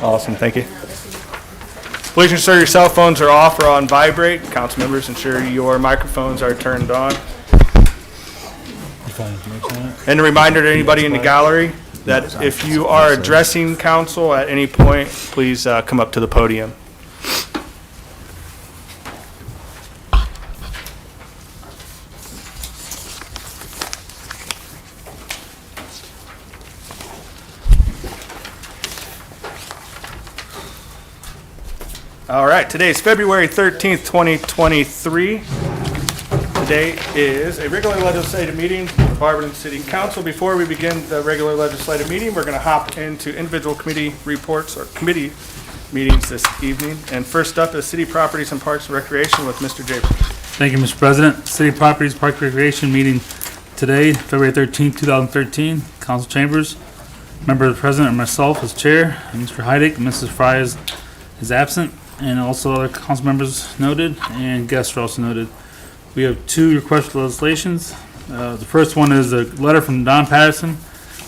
Awesome, thank you. Please ensure your cell phones are off or on vibrate. Council members, ensure your microphones are turned on. And a reminder to anybody in the gallery that if you are addressing council at any point, please come up to the podium. All right, today is February 13th, 2023. Today is a regular legislative meeting of the Barberton City Council. Before we begin the regular legislative meeting, we're going to hop into individual committee reports or committee meetings this evening. And first up is City Properties and Parks and Recreation with Mr. Japers. Thank you, Mr. President. City Properties Park Recreation meeting today, February 13th, 2013. Council chambers. Member of the President and myself as chair. And Mr. Heidick and Mrs. Fry is absent. And also other council members noted and guests are also noted. We have two requests for legislations. The first one is a letter from Don Patterson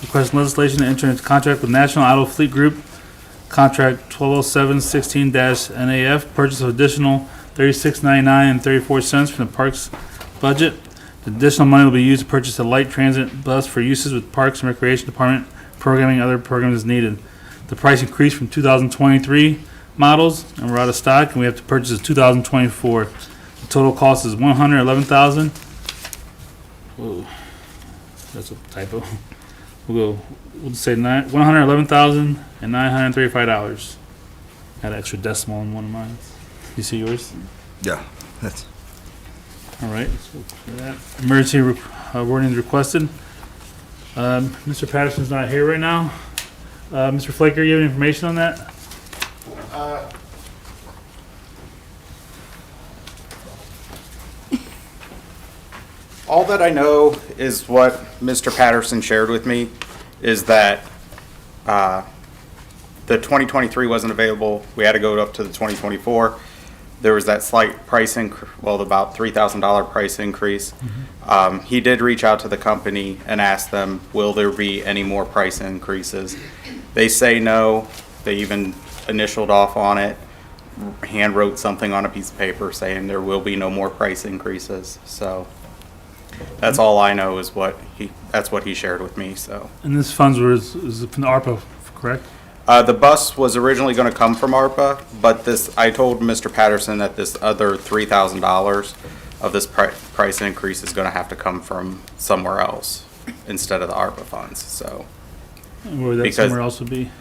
requesting legislation to enter into contract with National Auto Fleet Group, contract 1207-16-NAF, purchase of additional $36.99 from the parks budget. The additional money will be used to purchase a light transit bus for uses with Parks and Recreation Department programming and other programs as needed. The price increased from 2023 models, and we're out of stock, and we have to purchase a 2024. The total cost is $111,000. Whoa, that's a typo. We'll say $111,935. Got an extra decimal in one of mine. You see yours? Yeah, that's all right. So for that, emergency warning is requested. Mr. Patterson's not here right now. Mr. Flaker, you have any information on that? All that I know is what Mr. Patterson shared with me is that the 2023 wasn't available. We had to go up to the 2024. There was that slight price about $3,000 price increase. Mm-hmm. He did reach out to the company and ask them, will there be any more price increases? They say no. They even initialed off on it, hand wrote something on a piece of paper saying there will be no more price increases. So that's all I know is that's what he shared with me. So. And this funds was from the ARPA, correct? The bus was originally going to come from ARPA, but I told Mr. Patterson that this other $3,000 of this price increase is going to have to come from somewhere else instead of the ARPA funds. So. And where would that somewhere else would be?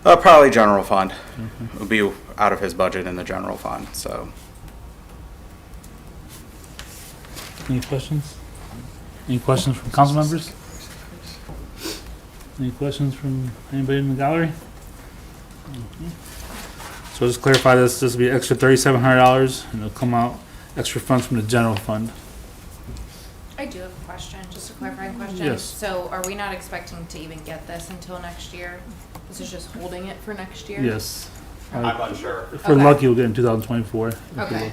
Probably general fund. Okay. It would be out of his budget in the general fund. So. Any questions? Any questions from council members? Any questions from anybody in the gallery? Okay. So just clarify this will be extra $3,700 and it'll come out extra funds from the general fund. I do have a question, just a clarifying question. Yes. So are we not expecting to even get this until next year? This is just holding it for next year? Yes. I'm unsure. If we're lucky, we'll get in 2024. Okay.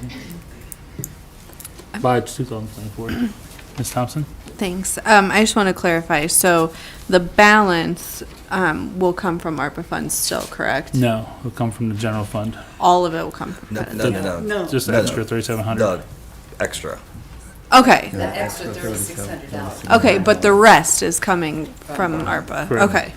By 2024. Ms. Thompson? Thanks. I just want to clarify. So the balance will come from ARPA funds still, correct? No, it'll come from the general fund. All of it will come from that. no. Just No, extra $3,700. The extra. Okay. That extra $3,600. Okay, but the rest is coming from ARPA. Correct. Okay.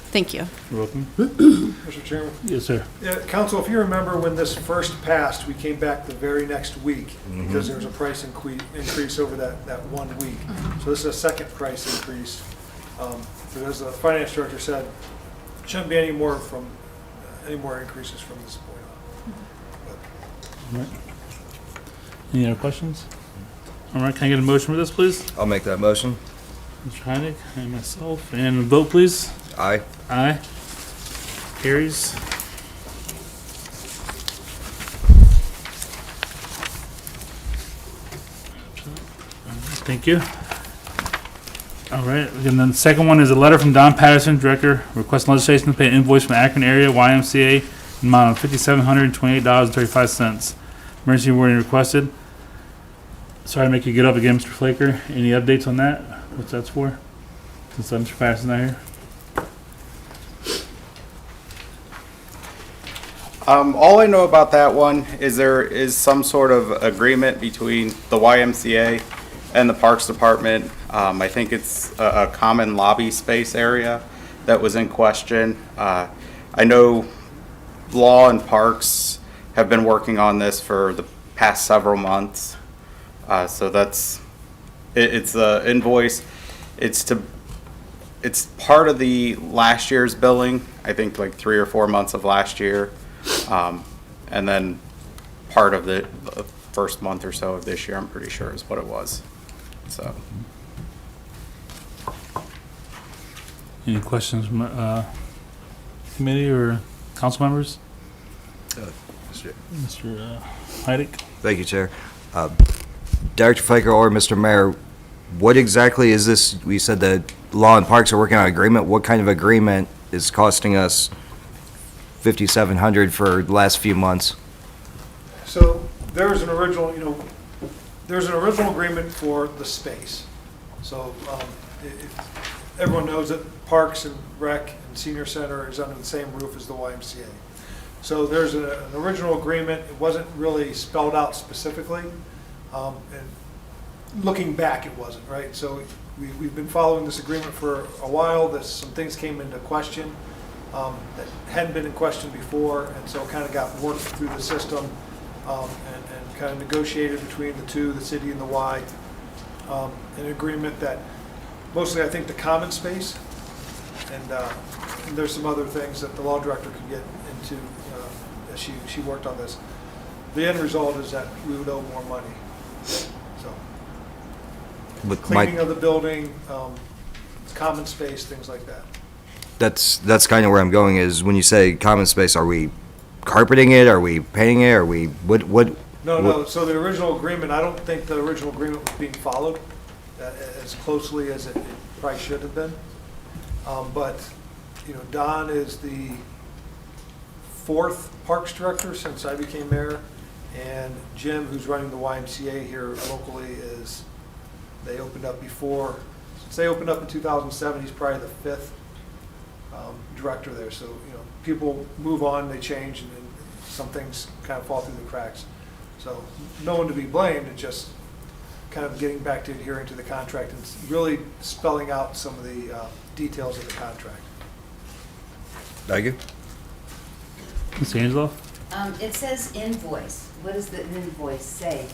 Thank you. You're welcome. Mr. Chairman. Yes, sir. Yeah, Council, if you remember when this first passed, we came back the very next week because there was a price increase over that 1 week. So this is a second price increase. As the finance director said, shouldn't be any more increases from this point on. All right. Any other questions? All right, can I get a motion for this, please? I'll make that motion. Mr. Heineck and myself. And a vote, please. Aye. Aye. Carries. Thank you. All right, and then the second one is a letter from Don Patterson, Director, requesting legislation to pay an invoice from Akron Area YMCA in the amount of $5,728.35. Emergency warning requested. Sorry to make you get up again, Mr. Flaker. Any updates on that? What's that's for? Since Mr. Patterson not here. All I know about that one is there is some sort of agreement between the YMCA and the Parks Department. I think it's a common lobby space area that was in question. I know Law and Parks have been working on this for the past several months. So it's the invoice. It's part of the last year's billing, I think like 3 or 4 months of last year. And then part of the first month or so of this year, I'm pretty sure is what it was. So, Any questions from committee or council members? Mr. Heidick? Thank you, Chair. Director Flaker or Mr. Mayor, what exactly is this? We said that Law and Parks are working on an agreement. What kind of agreement is costing us $5,700 for the last few months? So there's an original, there's an original agreement for the space. So everyone knows that Parks and Rec and Senior Center is under the same roof as the YMCA. So there's an original agreement. It wasn't really spelled out specifically. And looking back, it wasn't, right? So we've been following this agreement for a while. Some things came into question that hadn't been in question before, and so kind of got worked through the system and kind of negotiated between the two, the city and the Y, an agreement that mostly I think the common space, and there's some other things that the law director could get into as she worked on this. The end result is that we would owe more money. So With cleaning of the building, common space, things like that. That's kind of where I'm going is when you say common space, are we carpeting it? Are we painting it? Are we, what? No, so the original agreement, I don't think the original agreement was being followed as closely as it probably should have been. But, Don is the 4th Parks Director since I became mayor, and Jim, who's running the YMCA here locally, they opened up before, since they opened up in 2007, he's probably the 5th director there. So, people move on, they change, and then some things kind of fall through the cracks. So no one to be blamed, it's just kind of getting back to adhering to the contract and really spelling out some of the details of the contract. Thank you. Ms. Angelo? It says invoice. What does the invoice say?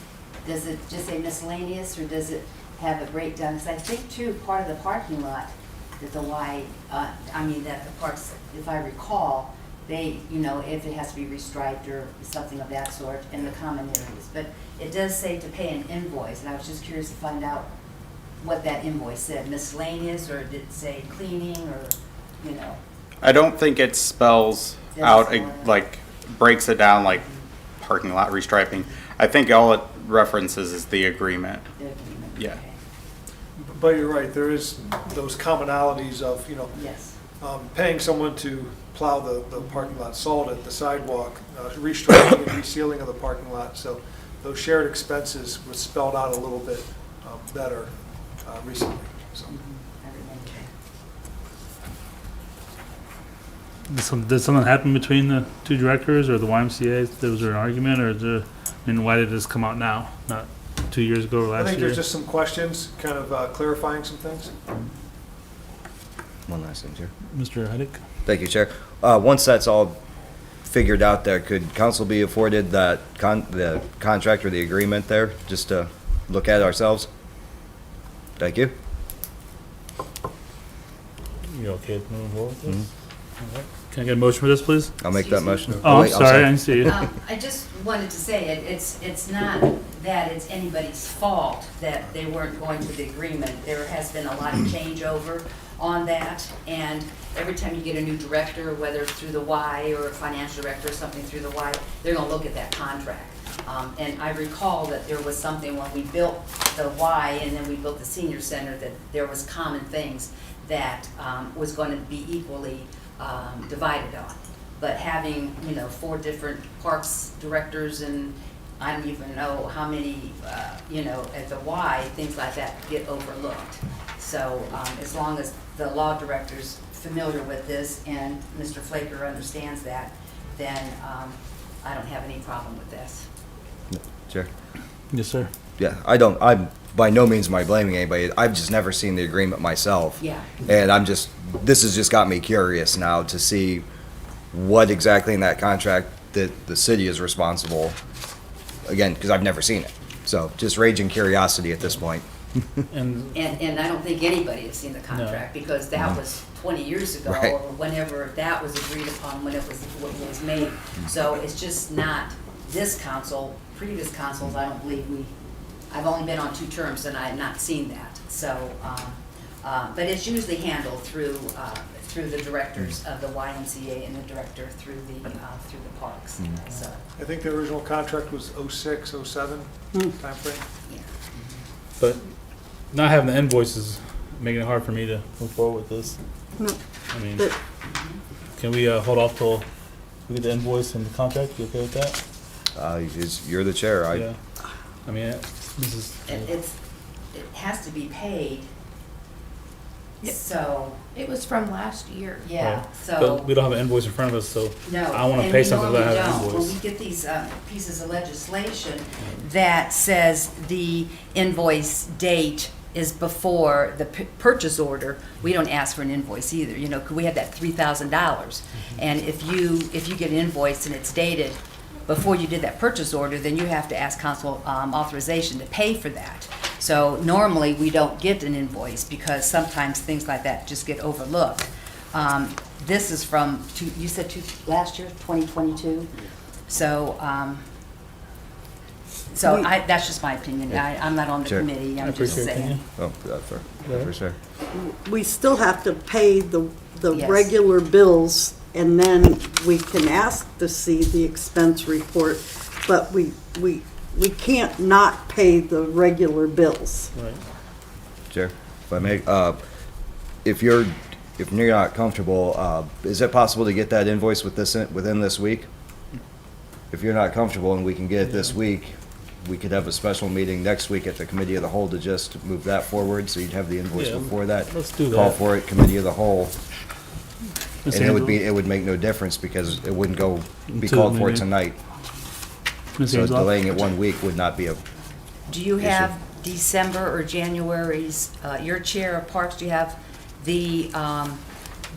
Does it just say miscellaneous, or does it have a breakdown? Because I think too, part of the parking lot that that the parks, if I recall, they, if it has to be restriped or something of that sort in the common areas. But it does say to pay an invoice, and I was just curious to find out what that invoice said, miscellaneous, or did it say cleaning, or, I don't think it spells out, breaks it down like parking lot restriping. I think all it references is the agreement. the agreement? Yeah. Okay. But you're right, there is those commonalities of, Yes. paying someone to plow the parking lot, salt it, the sidewalk, restriping and resealing of the parking lot. So those shared expenses was spelled out a little bit better recently. So I remember. Did something happen between the two directors or the YMCA? Was there an argument, or why did this come out now, not 2 years ago or last year? I think there's just some questions, kind of clarifying some things. One last thing, Chair. Mr. Heidick? Thank you, Chair. Once that's all figured out there, could council be afforded the contract or the agreement there, just to look at ourselves? Thank you. You okay with moving forward with this? All right. Can I get a motion for this, please? I'll make that motion. Oh, I'm wait, sorry, I didn't see you. I just wanted to say, it's not that it's anybody's fault that they weren't going to the agreement. There has been a lot of changeover on that, and every time you get a new director, whether it's through the Y or a financial director or something through the Y, they're gonna look at that contract. And I recall that there was something when we built the Y and then we built the senior center, that there was common things that was going to be equally divided on. But having, 4 different parks directors, and I don't even know how many, at the Y, things like that get overlooked. So as long as the law director's familiar with this and Mr. Flaker understands that, then I don't have any problem with this. Chair? Yes, sir. Yeah, I'm by no means am I blaming anybody. I've just never seen the agreement myself. Yeah. And this has just got me curious now to see what exactly in that contract that the city is responsible, again, because I've never seen it. So just raging curiosity at this point. And And I don't think anybody has seen the contract, because that was 20 years ago, Right. or whenever that was agreed upon, when it was made. So it's just not this council, previous councils, I don't believe I've only been on 2 terms and I have not seen that. So, but it's usually handled through the directors of the YMCA and the director through the parks, so, I think the original contract was 06, 07 timeframe. yeah. but not having the invoices making it hard for me to move forward with this. No, I mean, but- can we hold off till we get the invoice and the contract? You okay with that? You're the chair. Yeah. I mean, this is. It has to be paid, so, It was from last year. yeah, Right. so. But we don't have an invoice in front of us, so No. I want to and pay we something without normally having an don't. When invoice. we get these pieces of legislation that says the invoice date is before the purchase order, we don't ask for an invoice either, you know, 'cause we have that $3,000. And if you get an invoice and it's dated before you did that purchase order, then you have to ask council authorization to pay for that. So normally, we don't get an invoice because sometimes things like that just get overlooked. This is from, you said last year, 2022? So, that's just my opinion. I'm not on the Sure. committee, I'm just appreciate your saying. opinion. For sure. We still have to pay the Yes. regular bills, and then we can ask to see the expense report, but we can't not pay the regular bills. Right. Chair, if I may, if you're not comfortable, is it possible to get that invoice within this week? If you're not comfortable and we can get it this week, we could have a special meeting next week at the committee of the whole to just move that forward, so you'd have the invoice Yeah, before that. let's do Call that. for it, committee of the whole, Ms. and Angela? it would make no difference because it wouldn't be Until called for maybe- tonight. Ms. So Angela? delaying it 1 week would not be a, Do you Issue. have December or January's, your chair of parks, do you have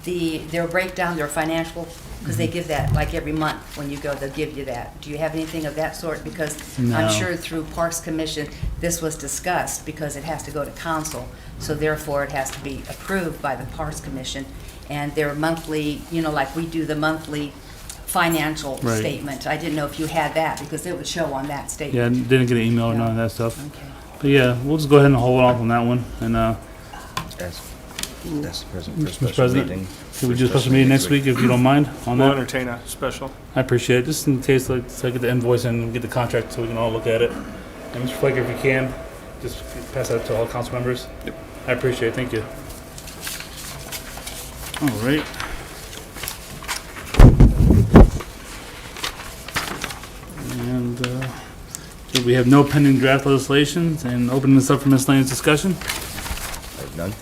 their breakdown, their financial? Because they give that like every month when you go, they'll give you that. Do you have anything of that sort? Because No. I'm sure through Parks Commission, this was discussed because it has to go to council. So therefore, it has to be approved by the Parks Commission. And their monthly, you know, like we do the monthly financial Right. statement. I didn't know if you had that because it would show on that Yeah, statement. didn't get an email or none of that stuff. Okay. But yeah, we'll just go ahead and hold off on that one. And that's the president for Mr. special President, meeting. can we do a special meeting next week if you don't mind on We'll that? entertain a special. I appreciate it, just in case, like, so I get the invoice and get the contract so we can all look at it. And Mr. Flaker, if you can, just pass that to all council members. Yep. I appreciate it, thank you. All right. And, so we have no pending draft legislations, and opening this up for miscellaneous discussion. I have none.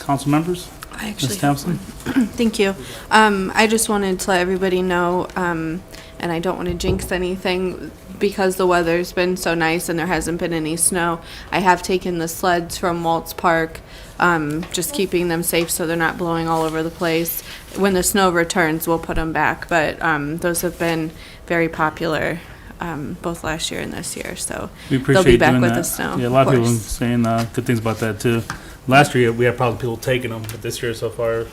Council members? I Ms. actually have Thompson? Thank you. I just wanted to let everybody know, and I don't want to jinx anything, because the weather's been so nice and there hasn't been any snow. I have taken the sleds from Waltz Park, just keeping them safe so they're not blowing all over the place. When the snow returns, we'll put them back, but those have been very popular, both last year and this year, so We they'll be appreciate back doing with that. the snow. Yeah, a lot of people course. saying good things about that too. Last year, we had probably people taking them, but this year so far,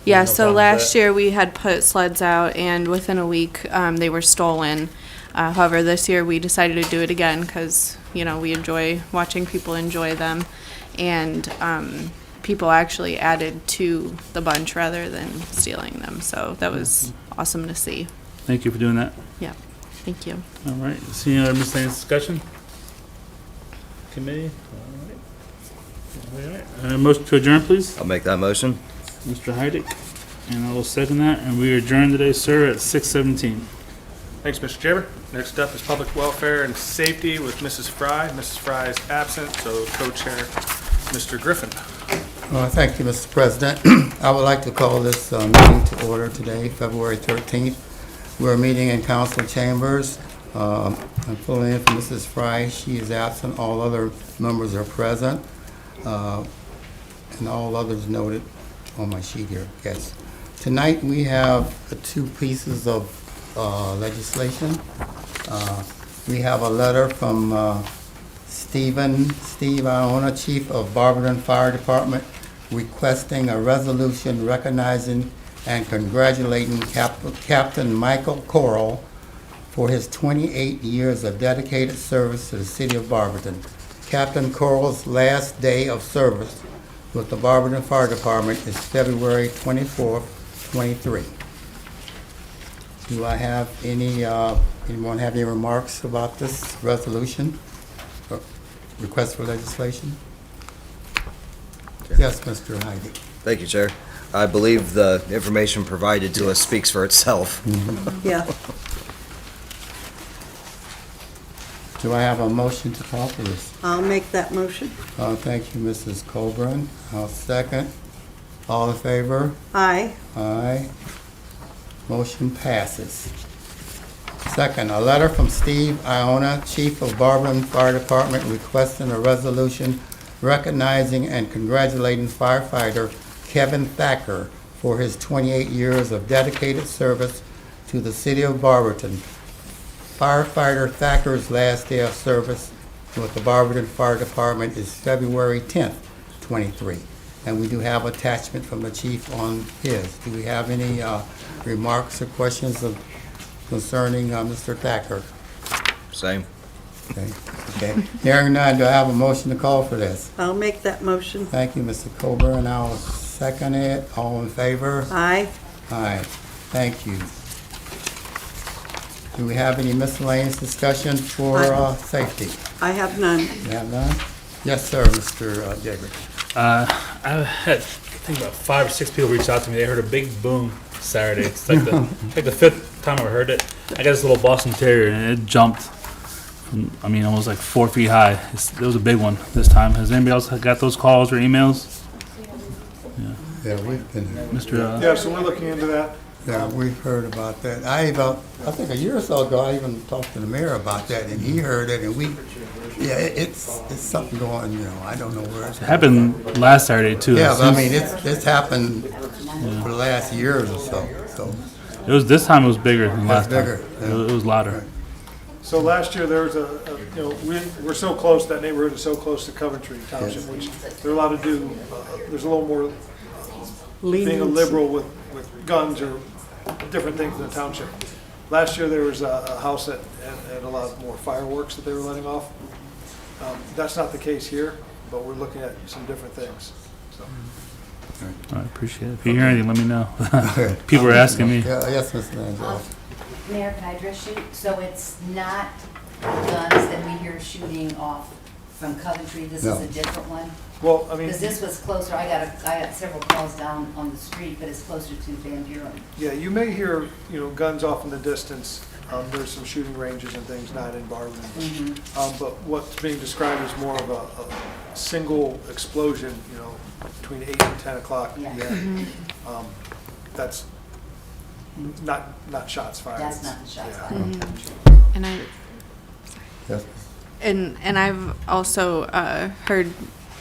Yeah, no so problem with last that. year we had put sleds out, and within a week, they were stolen. However, this year we decided to do it again because, you know, we enjoy watching people enjoy them. And people actually added to the bunch rather than stealing them. So that was awesome to see. thank you for doing that. Yeah, thank you. All right, see any other miscellaneous discussion? Committee? All right. Motion to adjourn, please. I'll make that motion. Mr. Heidick, and I will second that, and we adjourn today, sir, at 6:17. Thanks, Mr. Chairman. Next up is Public Welfare and Safety with Mrs. Fry. Mrs. Fry is absent, so co-chair Mr. Griffin. Thank you, Mr. President. I would like to call this meeting to order today, February 13th. We're meeting in council chambers. I'm filling in for Mrs. Fry. She is absent. All other members are present. And all others noted on my sheet here. Yes. Tonight, we have two pieces of legislation. We have a letter from Steve Iona, Chief of Barberton Fire Department, requesting a resolution recognizing and congratulating Captain Michael Coral for his 28 years of dedicated service to the city of Barberton. Captain Coral's last day of service with the Barberton Fire Department is February 24th, 23. Do I have anyone have any remarks about this resolution? Or request for legislation? Yes, Mr. Heidi. Thank you, Chair. I believe the information provided to us speaks for itself. Yeah. Do I have a motion to call for this? I'll make that motion. Thank you, Mrs. Colburn. I'll second. All in favor? Aye. Aye. Motion passes. Second, a letter from Steve Iona, Chief of Barberton Fire Department, requesting a resolution recognizing and congratulating firefighter Kevin Thacker for his 28 years of dedicated service to the city of Barberton. Firefighter Thacker's last day of service with the Barberton Fire Department is February 10th, 23. And we do have attachment from the chief on his. Do we have any remarks or questions concerning Mr. Thacker? Same. Okay. Hearing none, do I have a motion to call for this? I'll make that motion. Thank you, Mr. Colburn. I'll second it. All in favor? Aye. Aye. Thank you. Do we have any miscellaneous discussion for safety? I have none. You have none? Yes, sir, Mr. Jaggers. I had, I think about 5 or 6 people reach out to me. They heard a big boom Saturday. It's like the fifth time I heard it. I got this little Boston Terrier, and it jumped from, almost like 4 feet high. It was a big one this time. Has anybody else got those calls or emails? Yeah, we've been, Mr. Yeah, so we're looking into that. yeah, we've heard about that. I think a year or so ago, I even talked to the mayor about that, and he heard it, and it's something going, I don't know where it's. It happened last Saturday too. Yeah, but it's happened for the last year or so. It was this time. It was bigger than last time. bigger, yeah. It was louder. So last year, there was we're so close, that neighborhood is so close to Coventry Township, which they're allowed to do, there's a little more being a Leniency. liberal with guns or different things in the township. Last year, there was a house that had a lot more fireworks that they were letting off. That's not the case here, but we're looking at some different things, so. I appreciate it. If you hear anything, let me know. People are asking me. Yeah, yes, Mr. Angelo. Mayor, can I address you? So it's not guns that we hear shooting off from Coventry, this is No. a different one? Well, I mean, Because this was closer, I got several calls down on the street, but it's closer to Van Buren. yeah, you may hear, guns off in the distance. There's some shooting ranges and things not in Barberton. But what's being described is more of a single explosion, between 8 and 10 o'clock Yeah. p.m. That's not shots fired. That's not the shots Yeah. fired. And I Yes. and I've also heard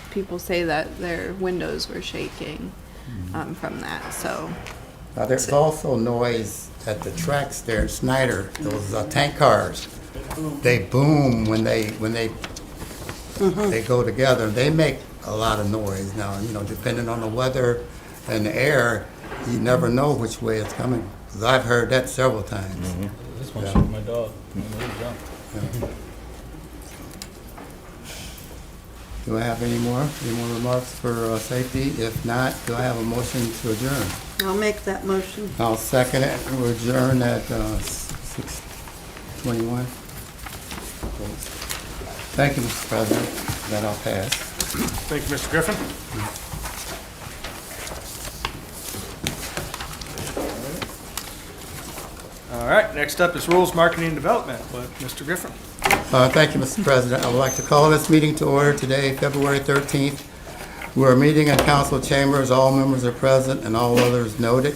people say that their windows were shaking from that. So Now, there's also noise at the tracks there in Snyder, those tank cars. They boom when they go together. They make a lot of noise. Now, depending on the weather and the air, you never know which way it's coming. 'Cause I've heard that several times. This one Yeah. shot my dog. Do I have any more remarks for safety? If not, do I have a motion to adjourn? I'll make that motion. I'll second it. We'll adjourn at 6:21. Thank you, Mr. President. That I'll pass. Thank you, Mr. Griffin. All right, next up is Rules, Marketing, and Development with Mr. Griffin. Thank you, Mr. President. I would like to call this meeting to order today, February 13th. We're meeting in council chambers. All members are present and all others noted.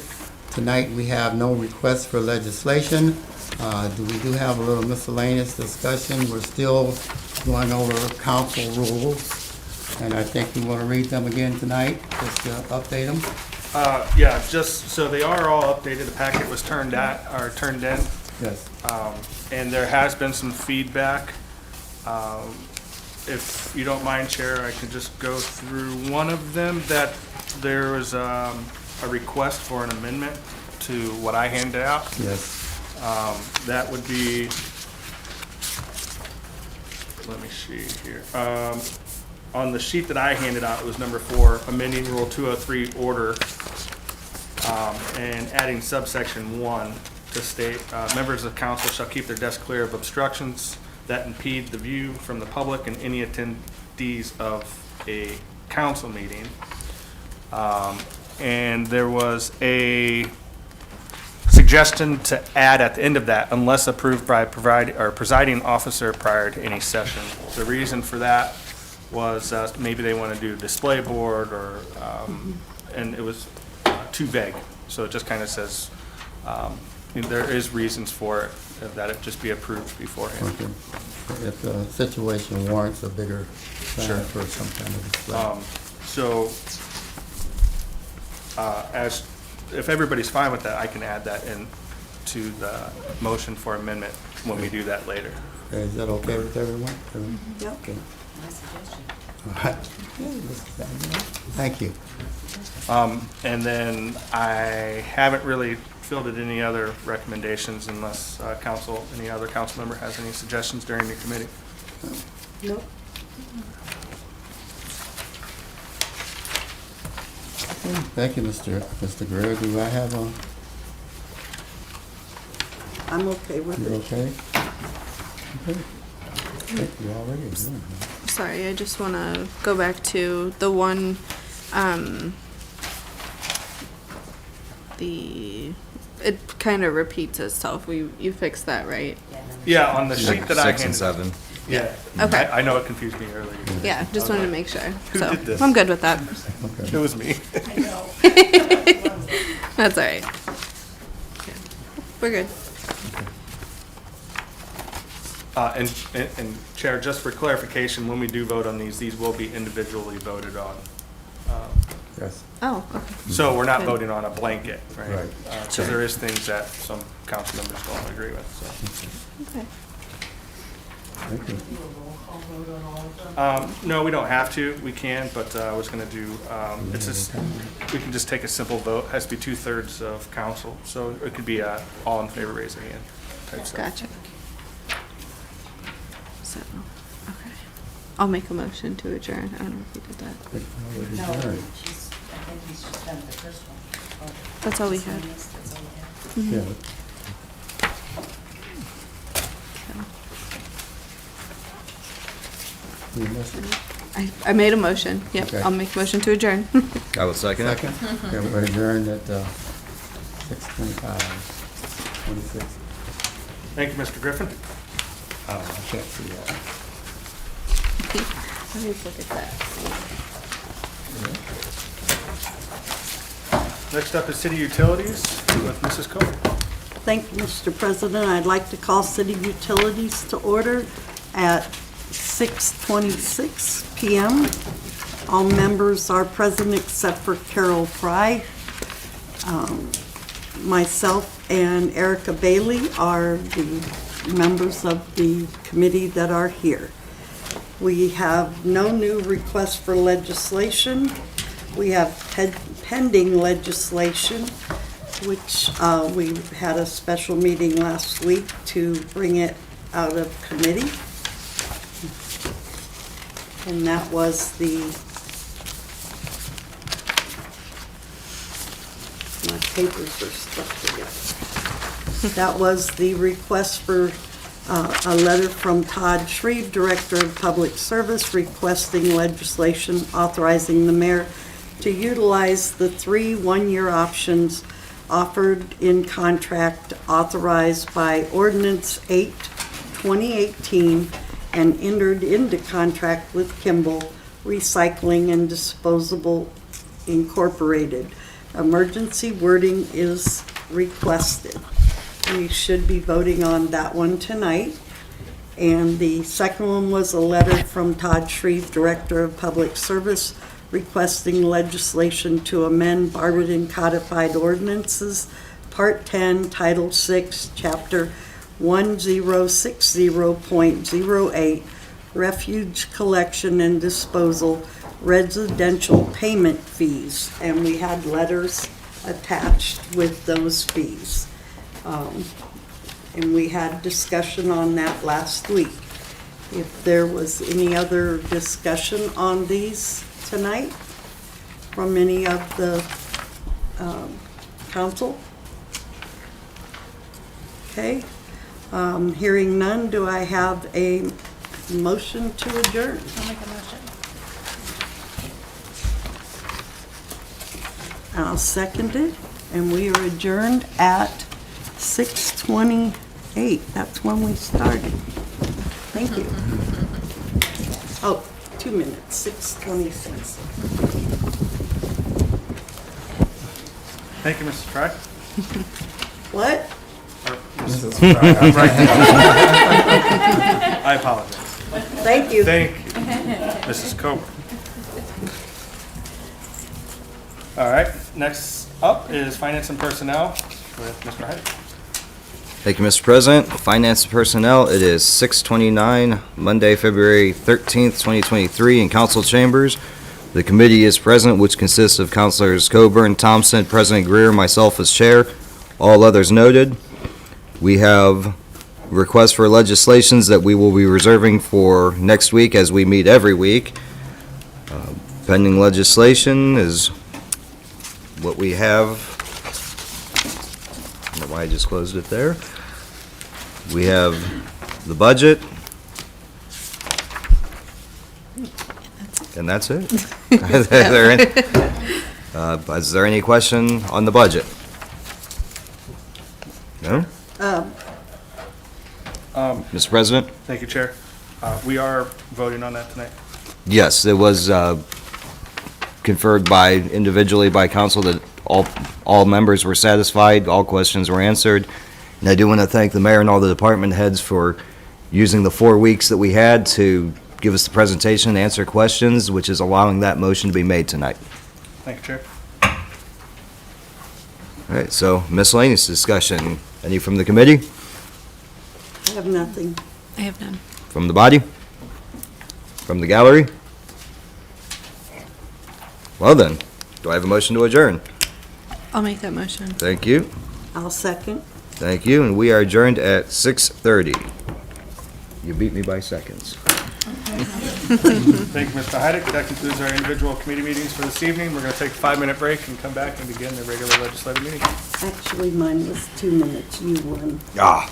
Tonight, we have no requests for legislation. We do have a little miscellaneous discussion. We're still going over council rules, and I think we want to read them again tonight, just to update them. Yeah, just, so they are all updated. The packet was turned in. Yes. And there has been some feedback. If you don't mind, Chair, I can just go through one of them, that there was a request for an amendment to what I handed out. Yes. That would be, let me see here. On the sheet that I handed out, it was number 4, amending Rule 203 order, and adding subsection 1 to state, members of council shall keep their desk clear of obstructions that impede the view from the public and any attendees of a council meeting. And there was a suggestion to add at the end of that, unless approved by presiding officer prior to any session. The reason for that was maybe they want to do a display board, or, and it was too vague. So it just kind of says, there is reasons for it, that it just be approved beforehand. Okay. If the situation warrants a bigger sign for some kind of display. If everybody's fine with that, I can add that in to the motion for amendment when we do that later. Okay, is that okay with everyone? Yep. Okay. My suggestion. All right. Thank you. And then I haven't really fielded any other recommendations unless any other council member has any suggestions during the committee. Nope. Thank you, Mr. Greer. Do I have a, I'm okay with you it. okay? Okay. I think you already doing that. Sorry, I just want to go back to the one, it kind of repeats itself. You fixed that, right? Yeah, on the sheet that I 6 handed. and 7. Yeah. Okay. I know it confused me earlier. Yeah, just wanted to make sure. So, did this? I'm good with that. It was me. That's all right. Okay. We're good. And Chair, just for clarification, when we do vote on these will be individually voted on. Yes. Oh, okay. So we're not Good. voting on a blanket, right? Right. Because there is things that some council members don't agree with, so. Okay. Thank you. No, we don't have to. We can, but I was going to do, it's just, we can just take a simple vote. It has to be 2/3 of council. So it could be all in favor, raise your hand type stuff. Gotcha. So, okay. I'll make a motion to adjourn. I don't know if we did that. No, I think he's just done the first one. That's all we had. That's all we had. Yeah. You missed it. I made a motion. Yep, Okay. I'll make a motion to adjourn. I will second it. Second? Okay, we're adjourned at 6:25, 26. Thank you, Mr. Griffin. Oh, I can't see that. Let me look at that. Next up is city utilities with Mrs. Coe. Thank you, Mr. President. I'd like to call city utilities to order at 6:26 PM. All members are present except for Carol Fry. Myself and Erica Bailey are the members of the committee that are here. We have no new requests for legislation. We have pending legislation, which we had a special meeting last week to bring it out of committee. And that was my papers are stuck together. That was the request for a letter from Todd Shreve, Director of Public Service, requesting legislation authorizing the mayor to utilize the 3 one-year options offered in contract authorized by Ordinance 8, 2018, and entered into contract with Kimball Recycling and Disposable Incorporated. Emergency wording is requested. We should be voting on that one tonight. And the second one was a letter from Todd Shreve, Director of Public Service, requesting legislation to amend Barberton Codified Ordinances, Part 10, Title 6, Chapter 1060.08, Refuge Collection and Disposal, Residential Payment Fees. And we had letters attached with those fees. And we had discussion on that last week. If there was any other discussion on these tonight from any of the council? Okay, hearing none, do I have a motion to adjourn? I'll make a motion. I'll second it, and we are adjourned at 6:28. That's when we started. Thank you. Oh, 2 minutes, 6:26. Thank you, Mrs. Fry. What? Mrs. Fry, I'm right there. I apologize. Thank you. Thank you, Mrs. Coburn. All right, next up is Finance and Personnel with Mr. Height. Thank you, Mr. President. Finance and Personnel, it is 6:29, Monday, February 13th, 2023, in council chambers. The committee is present, which consists of Councilors Coburn, Thompson, President Greer, myself as chair, all others noted. We have requests for legislations that we will be reserving for next week as we meet every week. Pending legislation is what we have. I don't know why I just closed it there. We have the budget. And that's it. Is there any question on the budget? No? Mr. President? Thank you, Chair. We are voting on that tonight. Yes, it was conferred individually by council that all members were satisfied, all questions were answered. And I do want to thank the mayor and all the department heads for using the 4 weeks that we had to give us the presentation, answer questions, which is allowing that motion to be made tonight. Thank you, Chair. All right, so miscellaneous discussion. Any from the committee? I have nothing. I have none. From the body? From the gallery? Well then, do I have a motion to adjourn? I'll make that motion. Thank you. I'll second. Thank you, and we are adjourned at 6:30. You beat me by seconds. Thank you, Mr. Heidick. That concludes our individual committee meetings for this evening. We're going to take a 5-minute break and come back and begin the regular legislative meeting. Actually, mine was 2 minutes. You won. Ah.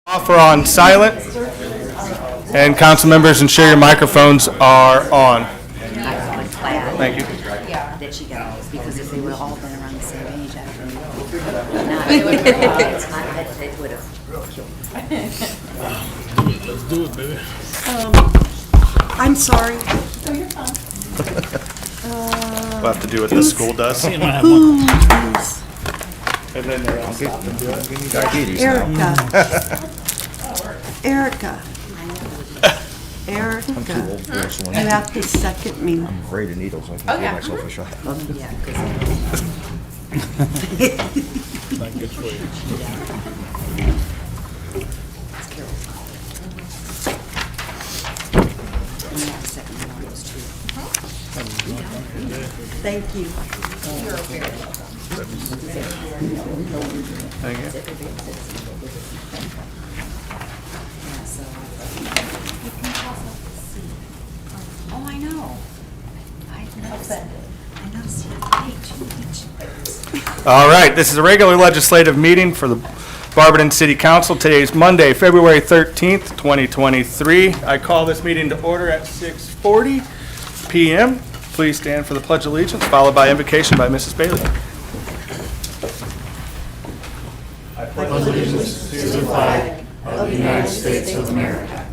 Off or on silent. And council members, ensure your microphones are on. Thank you. That she got, because if they would have all been around the same age, I don't know. Not, it would have, it would have killed me. I'm sorry. We'll have to do what the school does. And then they all stop and do it. Diabetes now. Erica. Erica. You have to second me. I'm afraid of needles, I can give myself a shot. Yeah, 'cause Thank you. Thank you. oh, I know. I noticed that. I noticed the other day too. All right, this is a regular legislative meeting for the Barberton City Council. Today is Monday, February 13th, 2023. I call this meeting to order at 6:40 PM. Please stand for the Pledge of Allegiance, followed by invocation by Mrs. Bailey. Of the United States of America,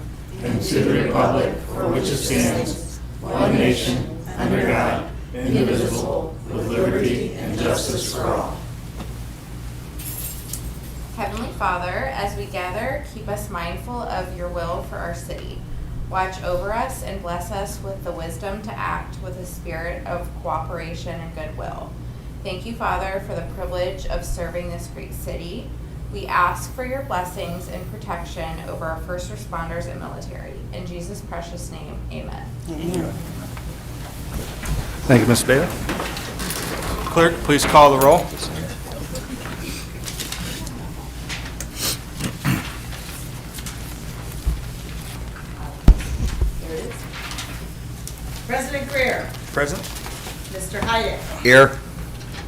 and to the republic for which it stands, one nation, under God, indivisible, with liberty and justice for all. Heavenly Father, as we gather, keep us mindful of your will for our city. Watch over us and bless us with the wisdom to act with a spirit of cooperation and goodwill. Thank you, Father, for the privilege of serving this great city. We ask for your blessings and protection over our first responders and military. In Jesus' precious name, amen. Thank you, Mrs. Bailey. Clerk, please call the roll. President Greer, Present. Mr. Heidick, Here.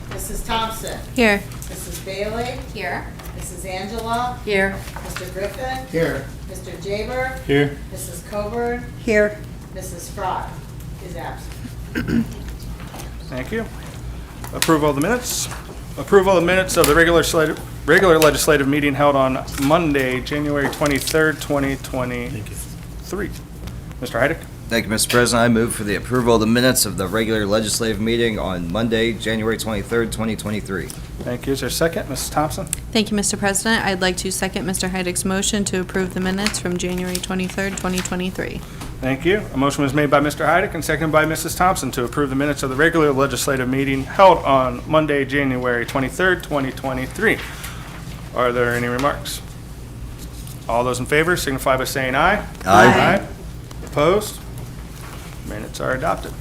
Mrs. Thompson, Here. Mrs. Bailey, Here. Mrs. Angela, Here. Mr. Griffin, Here. Mr. Jaber, Here. Mrs. Coburn, Here. Mrs. Fry is absent. Thank you. Approval of the minutes. Approval of the minutes of the regular legislative meeting held on Monday, January 23rd, 2023. Mr. Heidick? Thank you, Mr. President. I move for the approval of the minutes of the regular legislative meeting on Monday, January 23rd, 2023. Thank you. Is there a second? Mrs. Thompson? Thank you, Mr. President. I'd like to second Mr. Heidick's motion to approve the minutes from January 23rd, 2023. Thank you. A motion was made by Mr. Heidick and seconded by Mrs. Thompson to approve the minutes of the regular legislative meeting held on Monday, January 23rd, 2023. Are there any remarks? All those in favor signify by saying aye. Aye. Opposed? Minutes are adopted.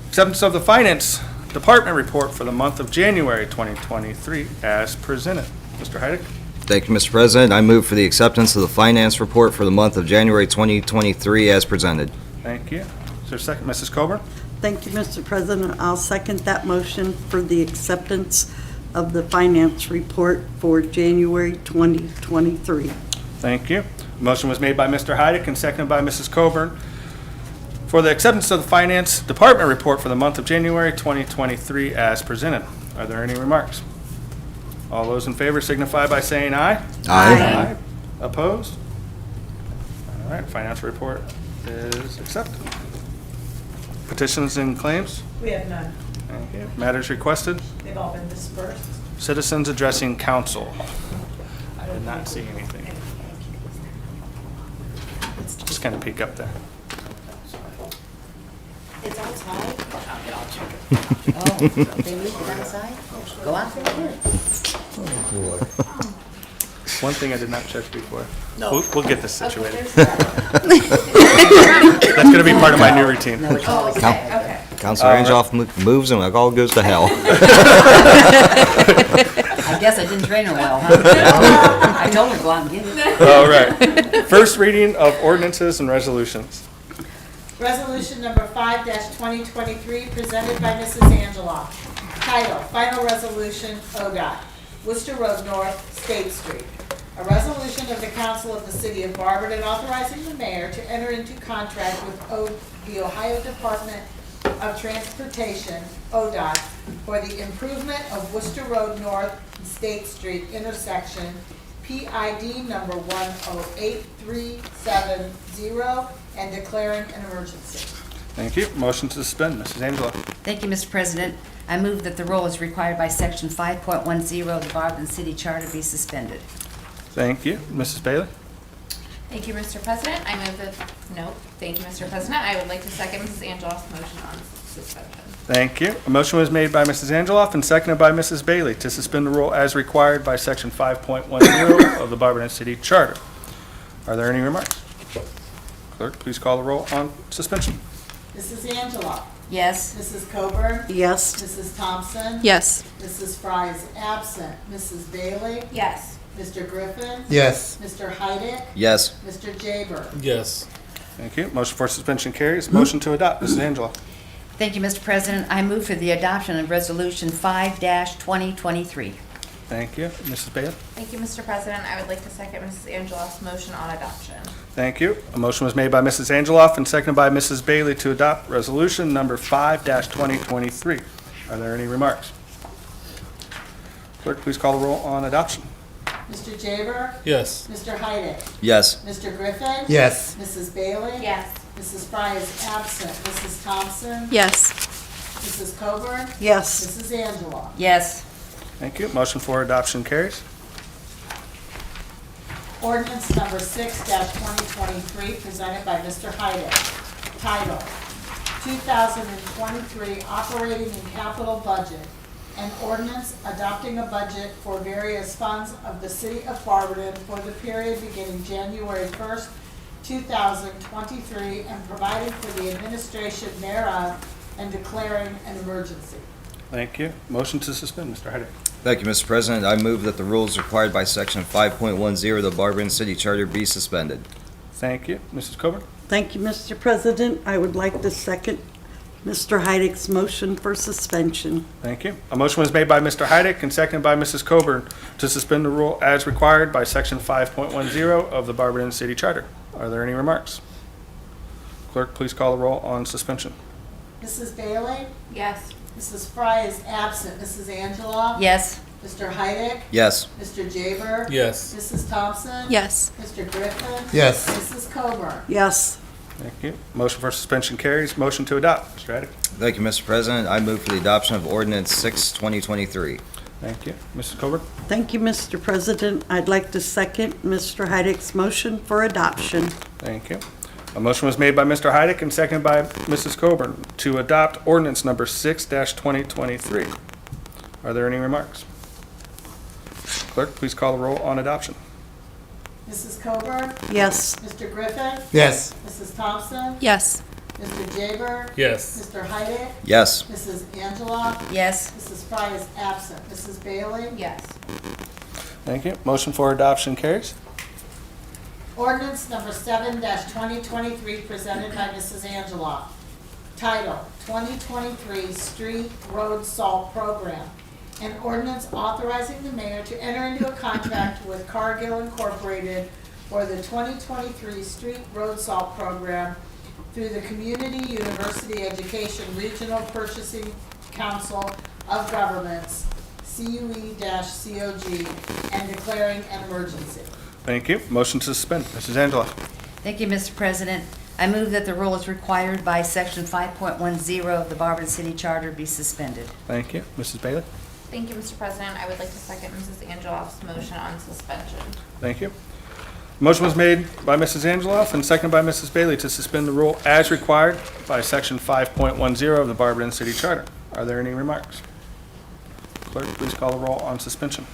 Acceptance of the Finance Department report for the month of January 2023 as presented. Mr. Heidick? Thank you, Mr. President. I move for the acceptance of the finance report for the month of January 2023 as presented. Thank you. Is there a second? Mrs. Coburn? Thank you, Mr. President. I'll second that motion for the acceptance of the finance report for January 2023. Thank you. Motion was made by Mr. Heidick and seconded by Mrs. Coburn for the acceptance of the Finance Department report for the month of January 2023 as presented. Are there any remarks? All those in favor signify by saying aye. Aye. Opposed? All right, financial report is accepted. Petitions and claims? We have none. Thank you. Matters requested? They've all been dispersed. Citizens addressing council? I did not see anything. Just kind of peek up there. It's outside? Oh, they moved it outside? Go out there and get it. One thing I did not check before. We'll get this situated. There's That's going to be part of my new routine. No, it's always there. okay. Counselor Angeloff moves and it all goes to hell. I guess I didn't train her well, huh? I told her to go out and get it. All right. First reading of ordinances and resolutions. Resolution number 5-2023, presented by Mrs. Angela. Title, Final Resolution, ODOT, Worcester Road North, State Street. A resolution of the Council of the City of Barberton authorizing the mayor to enter into contract with the Ohio Department of Transportation, ODOT, for the improvement of Worcester Road North and State Street intersection, PID number 108370, and declaring an emergency. Thank you. Motion to suspend, Mrs. Angela. Thank you, Mr. President. I move that the rule as required by Section 5.10 of the Barberton City Charter be suspended. Thank you. Mrs. Bailey? Thank you, Mr. President. I move that, no, thank you, Mr. President. I would like to second Mrs. Angeloff's motion on suspension. Thank you. A motion was made by Mrs. Angeloff and seconded by Mrs. Bailey to suspend the rule as required by Section 5.10 of the Barberton City Charter. Are there any remarks? Clerk, please call the roll on suspension. Mrs. Angela? Yes. Mrs. Coburn? Yes. Mrs. Thompson? Yes. Mrs. Fry is absent. Mrs. Bailey? Yes. Mr. Griffin? Yes. Mr. Heidick? Yes. Mr. Jaber? Yes. Thank you. Motion for suspension carries. Motion to adopt, Mrs. Angela. Thank you, Mr. President. I move for the adoption of Resolution 5-2023. Thank you. Mrs. Bailey? Thank you, Mr. President. I would like to second Mrs. Angeloff's motion on adoption. Thank you. A motion was made by Mrs. Angeloff and seconded by Mrs. Bailey to adopt resolution number 5-2023. Are there any remarks? Clerk, please call the roll on adoption. Mr. Jaber? Yes. Mr. Heidick? Yes. Mr. Griffin? Yes. Mrs. Bailey? Yes. Mrs. Fry is absent. Mrs. Thompson? Yes. Mrs. Coburn? Yes. Mrs. Angela? Yes. Thank you. Motion for adoption carries. Ordinance number 6-2023, presented by Mr. Heidick. Title, 2023 Operating and Capital Budget. An ordinance adopting a budget for various funds of the City of Barberton for the period beginning January 1st, 2023, and providing for the administration thereof and declaring an emergency. Thank you. Motion to suspend, Mr. Heidick. Thank you, Mr. President. I move that the rules required by Section 5.10 of the Barberton City Charter be suspended. Thank you. Mrs. Coburn? Thank you, Mr. President. I would like to second Mr. Heidick's motion for suspension. Thank you. A motion was made by Mr. Heidick and seconded by Mrs. Coburn to suspend the rule as required by Section 5.10 of the Barberton City Charter. Are there any remarks? Clerk, please call the roll on suspension. Mrs. Bailey? Yes. Mrs. Fry is absent. Mrs. Angela? Yes. Mr. Heidick? Yes. Mr. Jaber? Yes. Mrs. Thompson? Yes. Mr. Griffin? Yes. Mrs. Coburn? Yes. Thank you. Motion for suspension carries. Motion to adopt, Mr. Heidick. Thank you, Mr. President. I move for the adoption of Ordinance 6-2023. Thank you. Mrs. Coburn? Thank you, Mr. President. I'd like to second Mr. Heidick's motion for adoption. Thank you. A motion was made by Mr. Heidick and seconded by Mrs. Coburn to adopt ordinance number 6-2023. Are there any remarks? Clerk, please call the roll on adoption. Mrs. Coburn? Yes. Mr. Griffin? Yes. Mrs. Thompson? Yes. Mr. Jaber? Yes. Mr. Heidick? Yes. Mrs. Angela? Yes. Mrs. Fry is absent. Mrs. Bailey? Yes. Thank you. Motion for adoption carries. Ordinance number 7-2023, presented by Mrs. Angela. Title, 2023 Street Road Salt Program. An ordinance authorizing the mayor to enter into a contract with Cargill Incorporated for the 2023 Street Road Salt Program through the Community University Education Regional Purchasing Council of Governments, CUE-COG, and declaring an emergency. Thank you. Motion to suspend. Mrs. Angela. Thank you, Mr. President. I move that the rule as required by Section 5.10 of the Barberton City Charter be suspended. Thank you. Mrs. Bailey. Thank you, Mr. President. I would like to second Mrs. Angeloff's motion on suspension. Thank you. Motion was made by Mrs. Angeloff and seconded by Mrs. Bailey to suspend the rule as required by Section 5.10 of the Barberton City Charter. Are there any remarks? Clerk, please call the roll on suspension.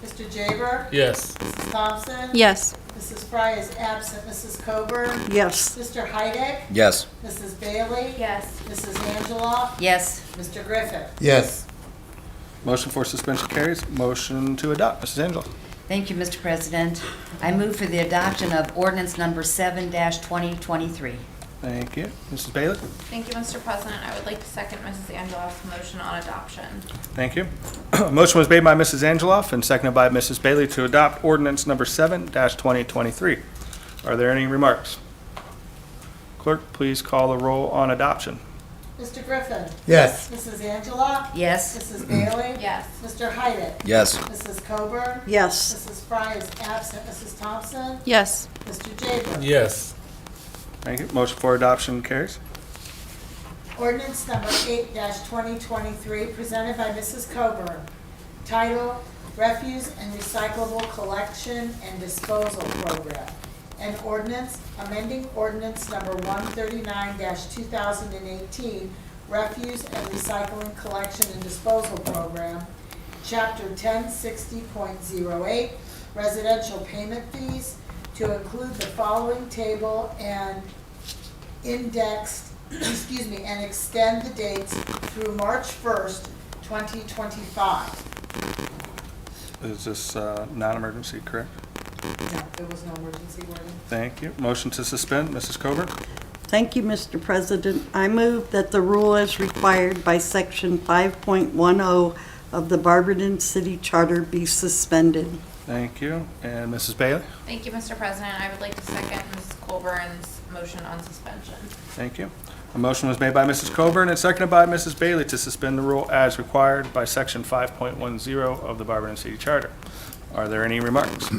Mr. Jaber? Yes. Mrs. Thompson? Yes. Mrs. Fry is absent. Mrs. Coburn? Yes. Mr. Heidick? Yes. Mrs. Bailey? Yes. Mrs. Angela? Yes. Mr. Griffin? Yes. Motion for suspension carries. Motion to adopt. Mrs. Angela. Thank you, Mr. President. I move for the adoption of ordinance number 7-2023. Thank you. Mrs. Bailey? Thank you, Mr. President. I would like to second Mrs. Angeloff's motion on adoption. Thank you. Motion was made by Mrs. Angeloff and seconded by Mrs. Bailey to adopt ordinance number 7-2023. Are there any remarks? Clerk, please call the roll on adoption. Mr. Griffin. Yes. Mrs. Angela. Yes. Mrs. Bailey. Yes. Mr. Heidick. Yes. Mrs. Coburn. Yes. Mrs. Fry is absent. Mrs. Thompson. Yes. Mr. Jaber. Yes. Thank you. Motion for adoption carries. Ordinance number 8-2023, presented by Mrs. Coburn. Title, Refuse and Recyclable Collection and Disposal Program. An ordinance amending ordinance number 139-2018, Refuse and Recycling Collection and Disposal Program, Chapter 1060.08, Residential Payment Fees, to include the following table and indexed, and extend the dates through March 1st, 2025. Is this non-emergency, correct? No, there was no emergency wording. Thank you. Motion to suspend, Mrs. Coburn? Thank you, Mr. President. I move that the rule as required by Section 5.10 of the Barberton City Charter be suspended. Thank you. And Mrs. Bailey? Thank you, Mr. President. I would like to second Mrs. Colburn's motion on suspension. Thank you. A motion was made by Mrs. Coburn and seconded by Mrs. Bailey to suspend the rule as required by Section 5.10 of the Barberton City Charter. Are there any remarks?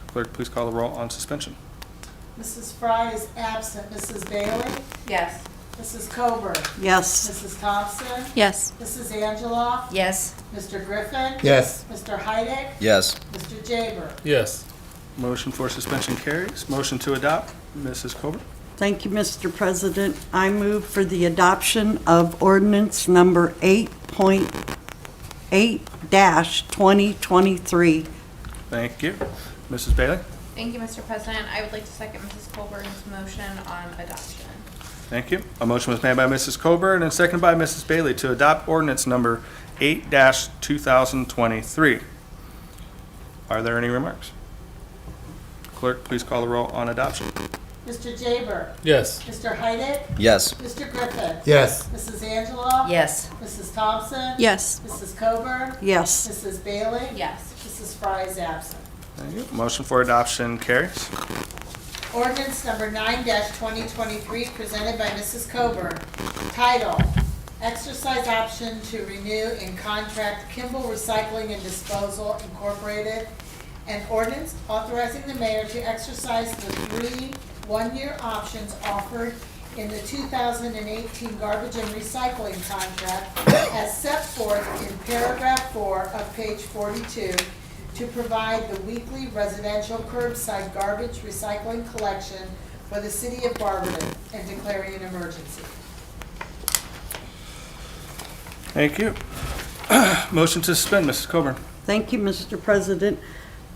Clerk, please call the roll on suspension. Mrs. Fry is absent. Mrs. Bailey? Yes. Mrs. Coburn? Yes. Mrs. Thompson? Yes. Mrs. Angela? Yes. Mr. Griffin? Yes. Mr. Heidick? Yes. Mr. Jaber? Yes. Motion for suspension carries. Motion to adopt, Mrs. Coburn? Thank you, Mr. President. I move for the adoption of ordinance number 8.8-2023. Thank you. Mrs. Bailey? Thank you, Mr. President. I would like to second Mrs. Colburn's motion on adoption. Thank you. A motion was made by Mrs. Coburn and seconded by Mrs. Bailey to adopt ordinance number 8-2023. Are there any remarks? Clerk, please call the roll on adoption. Mr. Jaber? Yes. Mr. Heidick? Yes. Mr. Griffin? Yes. Mrs. Angela? Yes. Mrs. Thompson? Yes. Mrs. Coburn? Yes. Mrs. Bailey? Yes. Mrs. Fry is absent. Thank you. Motion for adoption carries. Ordinance number 9-2023, presented by Mrs. Coburn. Title, Exercise Option to Renew and Contract Kimball Recycling and Disposal Incorporated. An ordinance authorizing the mayor to exercise the 3 one-year options offered in the 2018 garbage and recycling contract as set forth in paragraph 4 of page 42 to provide the weekly residential curbside garbage recycling collection for the city of Barberton and declaring an emergency. Thank you. Motion to suspend, Mrs. Coburn. Thank you, Mr. President.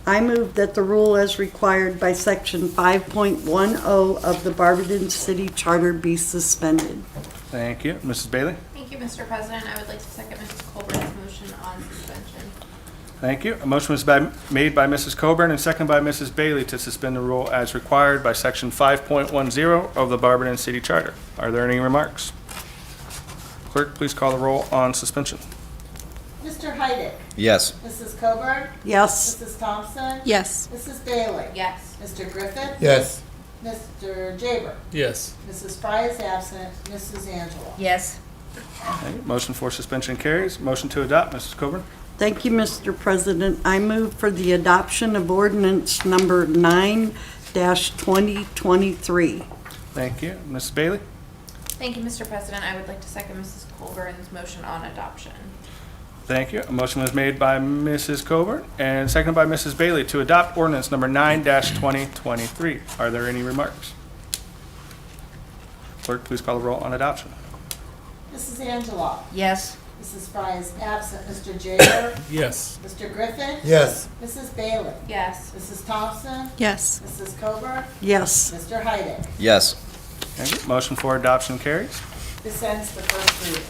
I move that the rule as required by Section 5.10 of the Barberton City Charter be suspended. Thank you. Mrs. Bailey? Thank you, Mr. President. I would like to second Mrs. Colburn's motion on suspension. Thank you. A motion was made by Mrs. Coburn and seconded by Mrs. Bailey to suspend the rule as required by Section 5.10 of the Barberton City Charter. Are there any remarks? Clerk, please call the roll on suspension. Mr. Heidick? Yes. Mrs. Coburn? Yes. Mrs. Thompson? Yes. Mrs. Bailey? Yes. Mr. Griffin? Yes. Mr. Jaber? Yes. Mrs. Fry is absent. Mrs. Angela? Yes. Thank you. Motion for suspension carries. Motion to adopt, Mrs. Coburn. Thank you, Mr. President. I move for the adoption of ordinance number 9-2023. Thank you. Mrs. Bailey? Thank you, Mr. President. I would like to second Mrs. Colburn's motion on adoption. Thank you. A motion was made by Mrs. Coburn and seconded by Mrs. Bailey to adopt ordinance number 9-2023. Are there any remarks? Clerk, please call the roll on adoption. Mrs. Angela? Yes. Mrs. Fry is absent. Mr. Jaber? Yes. Mr. Griffin? Yes. Mrs. Bailey? Yes. Mrs. Thompson? Yes. Mrs. Coburn? Yes. Mr. Heidick? Yes. Thank you. Motion for adoption carries. This ends the first reading.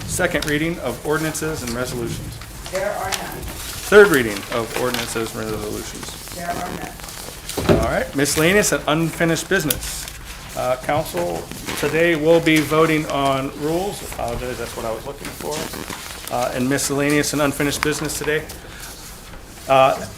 Second reading of ordinances and resolutions. There are none. Third reading of ordinances and resolutions. There are none. All right, miscellaneous and unfinished business. Council, today we'll be voting on rules. Apologize, that's what I was looking for. And miscellaneous and unfinished business today.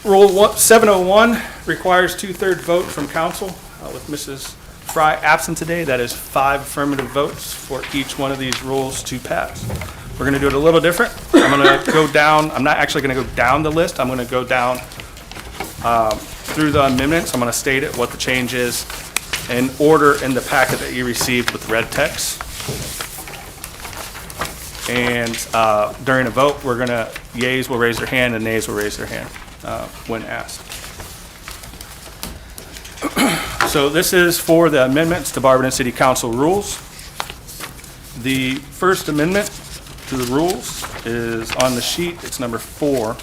Rule 701 requires 2/3 vote from council. With Mrs. Fry absent today, that is 5 affirmative votes for each one of these rules to pass. We're going to do it a little different. I'm going to go down, I'm not actually going to go down the list. I'm going to go down through the amendments. I'm going to state it, what the change is, in order in the packet that you received with red text. And during a vote, we're going to, yeas will raise their hand and nays will raise their hand when asked. So this is for the amendments to Barberton City Council rules. The first amendment to the rules is on the sheet. It's number 4.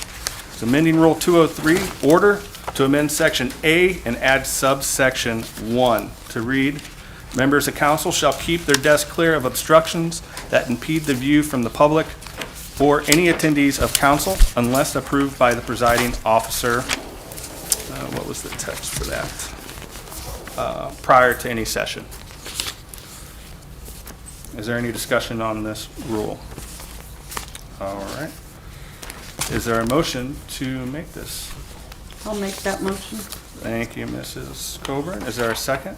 It's amending Rule 203, order to amend Section A and add subsection 1 to read, members of council shall keep their desk clear of obstructions that impede the view from the public or any attendees of council unless approved by the presiding officer. What was the text for that? Prior to any session. Is there any discussion on this rule? All right. Is there a motion to make this? I'll make that motion. Thank you, Mrs. Coburn. Is there a second?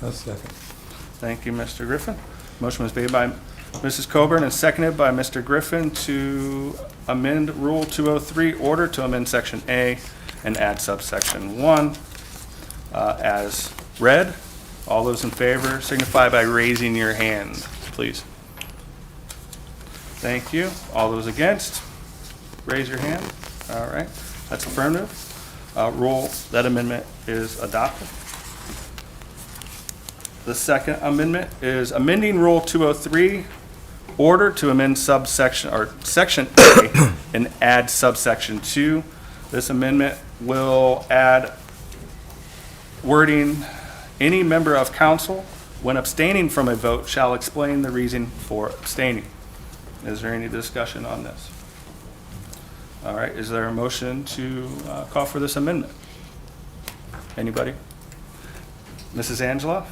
A second. Thank you, Mr. Griffin. Motion was made by Mrs. Coburn and seconded by Mr. Griffin to amend Rule 203, order to amend Section A and add subsection 1 as read. All those in favor signify by raising your hand, please. Thank you. All those against, raise your hand. All right, that's affirmative. That amendment is adopted. The second amendment is amending Rule 203, order to amend Section A and add subsection 2. This amendment will add wording, any member of council, when abstaining from a vote, shall explain the reason for abstaining. Is there any discussion on this? All right, is there a motion to call for this amendment? Anybody? Mrs. Angela,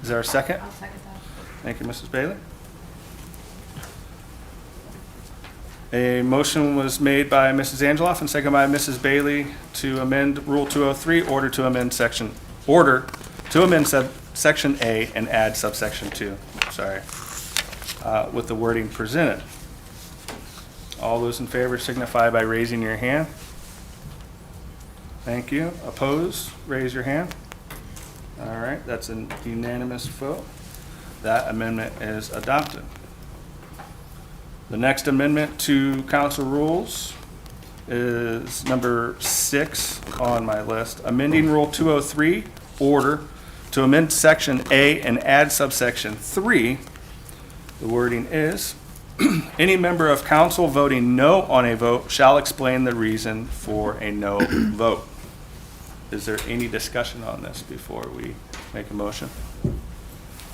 is there a second? I'll second that. Thank you, Mrs. Bailey. A motion was made by Mrs. Angeloff and seconded by Mrs. Bailey to amend Rule 203, order to amend Section A and add subsection 2. Sorry, with the wording presented. All those in favor signify by raising your hand. Thank you. Opposed? Raise your hand. All right, that's a unanimous vote. That amendment is adopted. The next amendment to council rules is number 6 on my list. Amending Rule 203, order to amend Section A and add subsection 3. The wording is, any member of council voting no on a vote shall explain the reason for a no vote. Is there any discussion on this before we make a motion?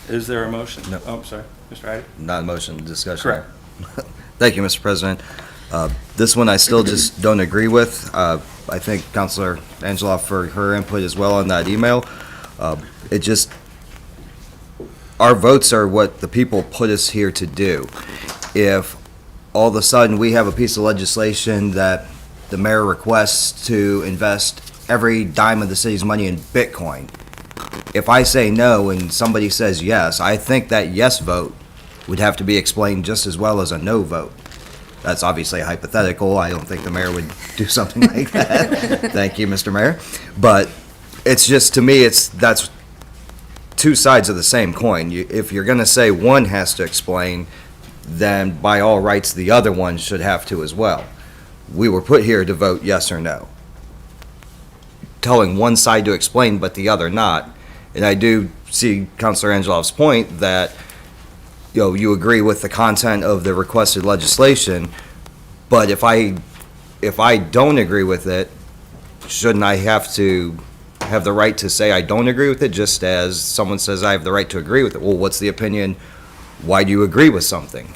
Is there a motion? No. Oh, I'm sorry. Mr. Heide? Not a motion, discussion. Correct. Thank you, Mr. President. This one I still just don't agree with. I thank Councilor Angela for her input as well on that email. Our votes are what the people put us here to do. If all of a sudden we have a piece of legislation that the mayor requests to invest every dime of the city's money in Bitcoin, if I say no and somebody says yes, I think that yes vote would have to be explained just as well as a no vote. That's obviously a hypothetical. I don't think the mayor would do something like that. Thank you, Mr. Mayor. But it's just, to me, that's two sides of the same coin. If you're going to say one has to explain, then by all rights, the other one should have to as well. We were put here to vote yes or no, telling one side to explain but the other not. And I do see Councilor Angelov's point that you agree with the content of the requested legislation, but if I don't agree with it, shouldn't I have to have the right to say I don't agree with it, just as someone says I have the right to agree with it? Well, what's the opinion? Why do you agree with something?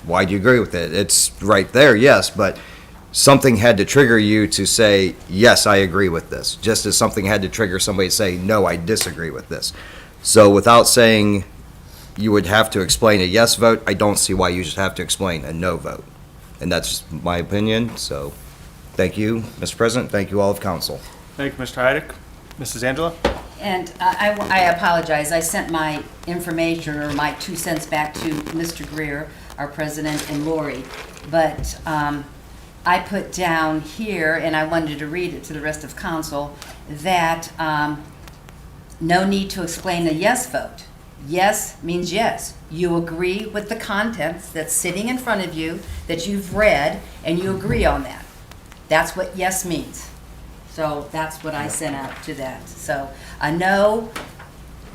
Why do you agree with it? It's right there, yes, but something had to trigger you to say, yes, I agree with this, just as something had to trigger somebody to say, no, I disagree with this. So without saying you would have to explain a yes vote, I don't see why you should have to explain a no vote. And that's my opinion, so thank you, Mr. President, thank you all of council. Thank you, Mr. Heidick. Mrs. Angela? And I apologize, I sent my information or my 2 cents back to Mr. Greer, our president, and Lori. But I put down here, and I wanted to read it to the rest of council, that no need to explain a yes vote. Yes means yes. You agree with the contents that's sitting in front of you, that you've read, and you agree on that. That's what yes means. So that's what I sent out to that. So I know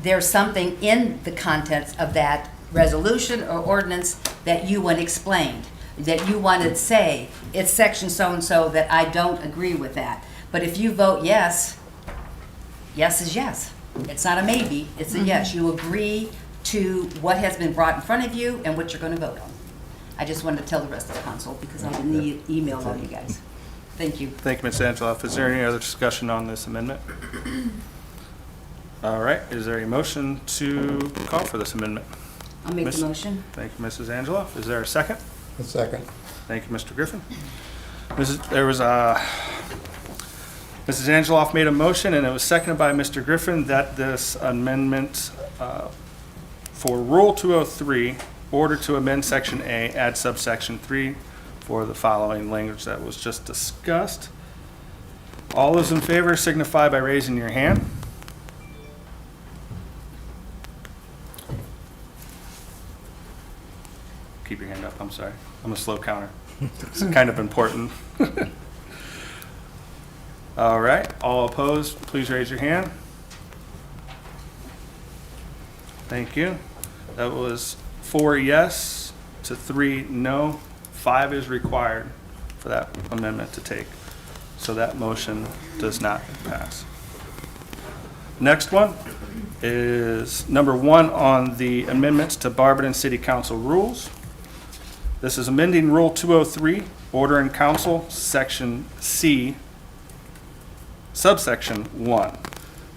there's something in the contents of that resolution or ordinance that you want explained, that you want to say, it's section so-and-so that I don't agree with that. But if you vote yes, yes is yes. It's not a maybe, it's a yes. You agree to what has been brought in front of you and what you're going to vote on. I just wanted to tell the rest of the council because I didn't email all you guys. Thank you. Thank you, Ms. Angela. Is there any other discussion on this amendment? All right, is there a motion to call for this amendment? I'll make Miss- the motion. Thank you, Mrs. Angela. Is there a second? A second. Thank you, Mr. Griffin. Mrs. Angeloff made a motion, and it was seconded by Mr. Griffin that this amendment for Rule 203, order to amend Section A, add subsection 3 for the following language that was just discussed. All those in favor signify by raising your hand. Keep your hand up, I'm sorry. I'm a slow counter. It's kind of important. All right, all opposed, please raise your hand. Thank you. That was 4 yes to 3 no. 5 is required for that amendment to take. So that motion does not pass. Next one is number 1 on the amendments to Barberton City Council rules. This is amending Rule 203, Order in Council, Section C, subsection 1.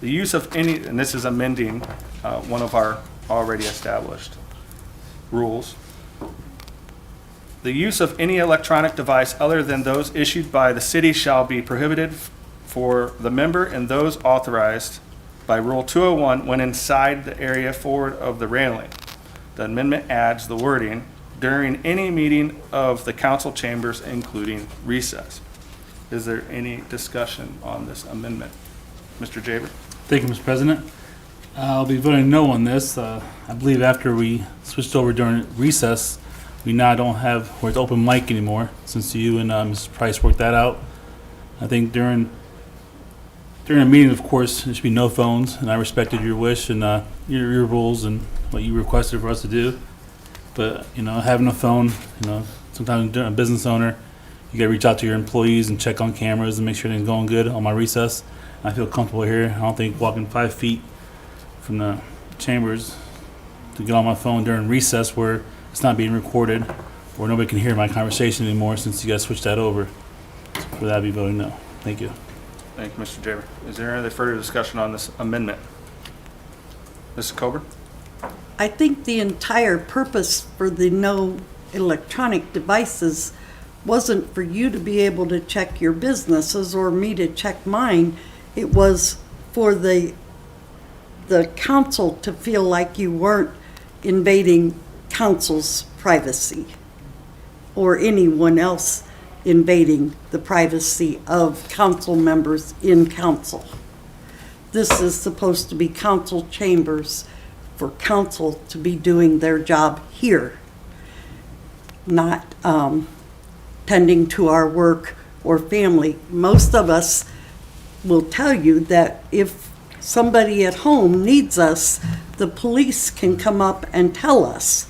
The use of any, and this is amending one of our already established rules. The use of any electronic device other than those issued by the city shall be prohibited for the member and those authorized by Rule 201 when inside the area forward of the railing. The amendment adds the wording, during any meeting of the council chambers, including recess. Is there any discussion on this amendment? Mr. Jaber? Thank you, Mr. President. I'll be voting no on this. I believe after we switched over during recess, we now don't have where it's open mic anymore, since you and Mrs. Price worked that out. I think during a meeting, of course, there should be no phones, and I respected your wish and your rules and what you requested for us to do. But, having a phone, sometimes during a business owner, you gotta reach out to your employees and check on cameras and make sure everything's going good on my recess. I feel comfortable here. I don't think walking 5 feet from the chambers to get on my phone during recess where it's not being recorded or nobody can hear my conversation anymore since you guys switched that over. So for that, I'd be voting no. Thank you. Thank you, Mr. Jaber. Is there any further discussion on this amendment? Mrs. Coburn? I think the entire purpose for the no electronic devices wasn't for you to be able to check your businesses or me to check mine. It was for the council to feel like you weren't invading council's privacy or anyone else invading the privacy of council members in council. This is supposed to be council chambers for council to be doing their job here, not tending to our work or family. Most of us will tell you that if somebody at home needs us, the police can come up and tell us,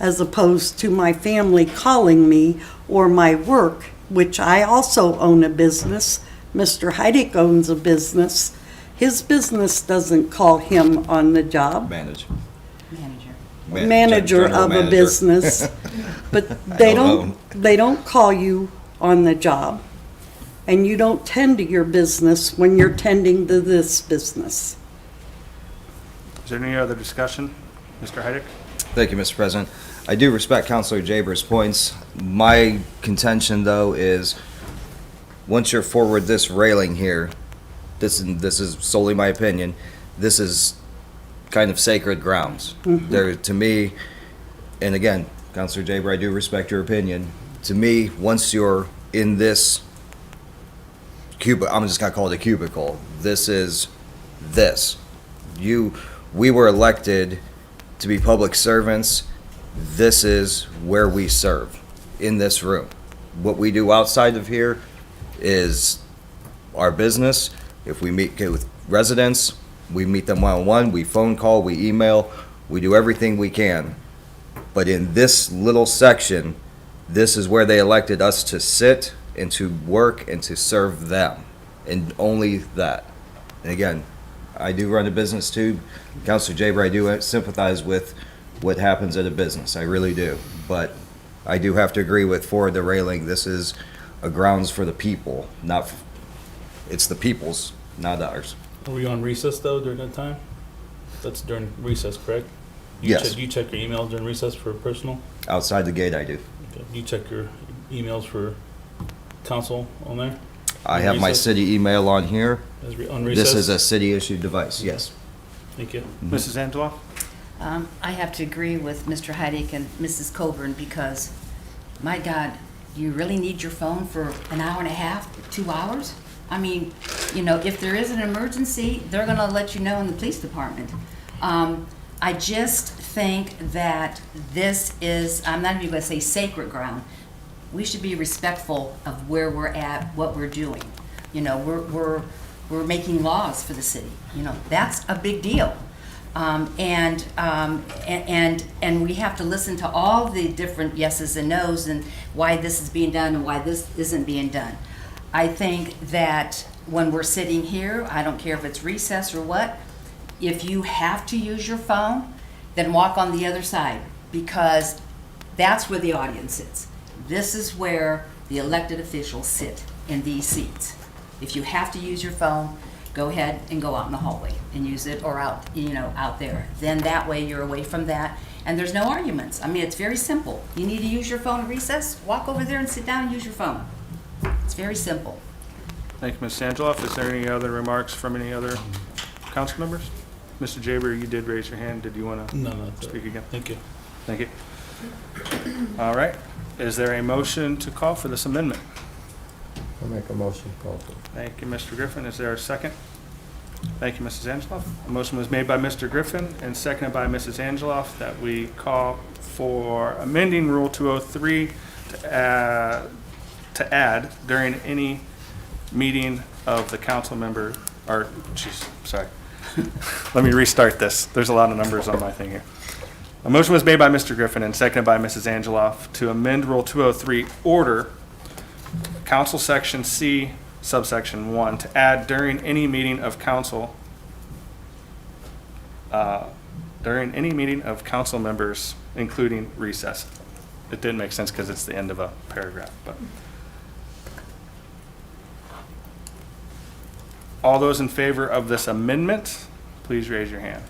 as opposed to my family calling me or my work, which I also own a business. Mr. Heidick owns a business. His business doesn't call him on the job. Manager Manager of a business, but they don't call you on the job, and you don't tend to your business when you're tending to this business. Is there any other discussion? Mr. Heidick? Thank you, Mr. President. I do respect Counselor Jaber's points. My contention, though, is once you're forward this railing here, this is solely my opinion, this is kind of sacred grounds. There, to me, and again, Counselor Jaber, I do respect your opinion. To me, once you're in this cubicle, I'm just gonna call it a cubicle. This is this. We were elected to be public servants. This is where we serve, in this room. What we do outside of here is our business. If we meet with residents, we meet them one-on-one, we phone call, we email, we do everything we can. But in this little section, this is where they elected us to sit and to work and to serve them, and only that. And again, I do run a business too. Counselor Jaber, I do sympathize with what happens at a business, I really do. But I do have to agree with forward the railing, this is a grounds for the people, it's the people's, not ours. Are we on recess though during that time? That's during recess, correct? Yes. You check your emails during recess for personal? Outside the gate, I do. Okay. You check your emails for council on there? I have my Recess? city email on here. On recess? This is a city-issued device, yes. Thank you. Mrs. Angela? I have to agree with Mr. Heidick and Mrs. Coburn because, my God, you really need your phone for an hour and a half, 2 hours? I mean, you know, if there is an emergency, they're gonna let you know in the police department. I just think that this is, I'm not even gonna say sacred ground. We should be respectful of where we're at, what we're doing. You know, we're making laws for the city. You know, that's a big deal. And we have to listen to all the different yeses and nos and why this is being done and why this isn't being done. I think that when we're sitting here, I don't care if it's recess or what, if you have to use your phone, then walk on the other side because that's where the audience sits. This is where the elected officials sit in these seats. If you have to use your phone, go ahead and go out in the hallway and use it or out, you know, out there. Then that way you're away from that and there's no arguments. I mean, it's very simple. You need to use your phone at recess, walk over there and sit down and use your phone. It's very simple. Thank you, Ms. Angeloff. Is there any other remarks from any other council members? Mr. Jaber, you did raise your hand. Did you want to No, speak again? Thank you. Thank you. All right. Is there a motion to call for this amendment? I'll make a motion to call for it. Thank you, Mr. Griffin. Is there a second? Thank you, Mrs. Angeloff. A motion was made by Mr. Griffin and seconded by Mrs. Angeloff that we call for amending Rule 203 to add during any meeting of the council member, or, geez, sorry. Let me restart this. There's a lot of numbers on my thing here. A motion was made by Mr. Griffin and seconded by Mrs. Angeloff to amend Rule 203, order Council Section C, subsection 1, to add during any meeting of council, members, including recess. It didn't make sense because it's the end of a paragraph, but. All those in favor of this amendment, please raise your hand.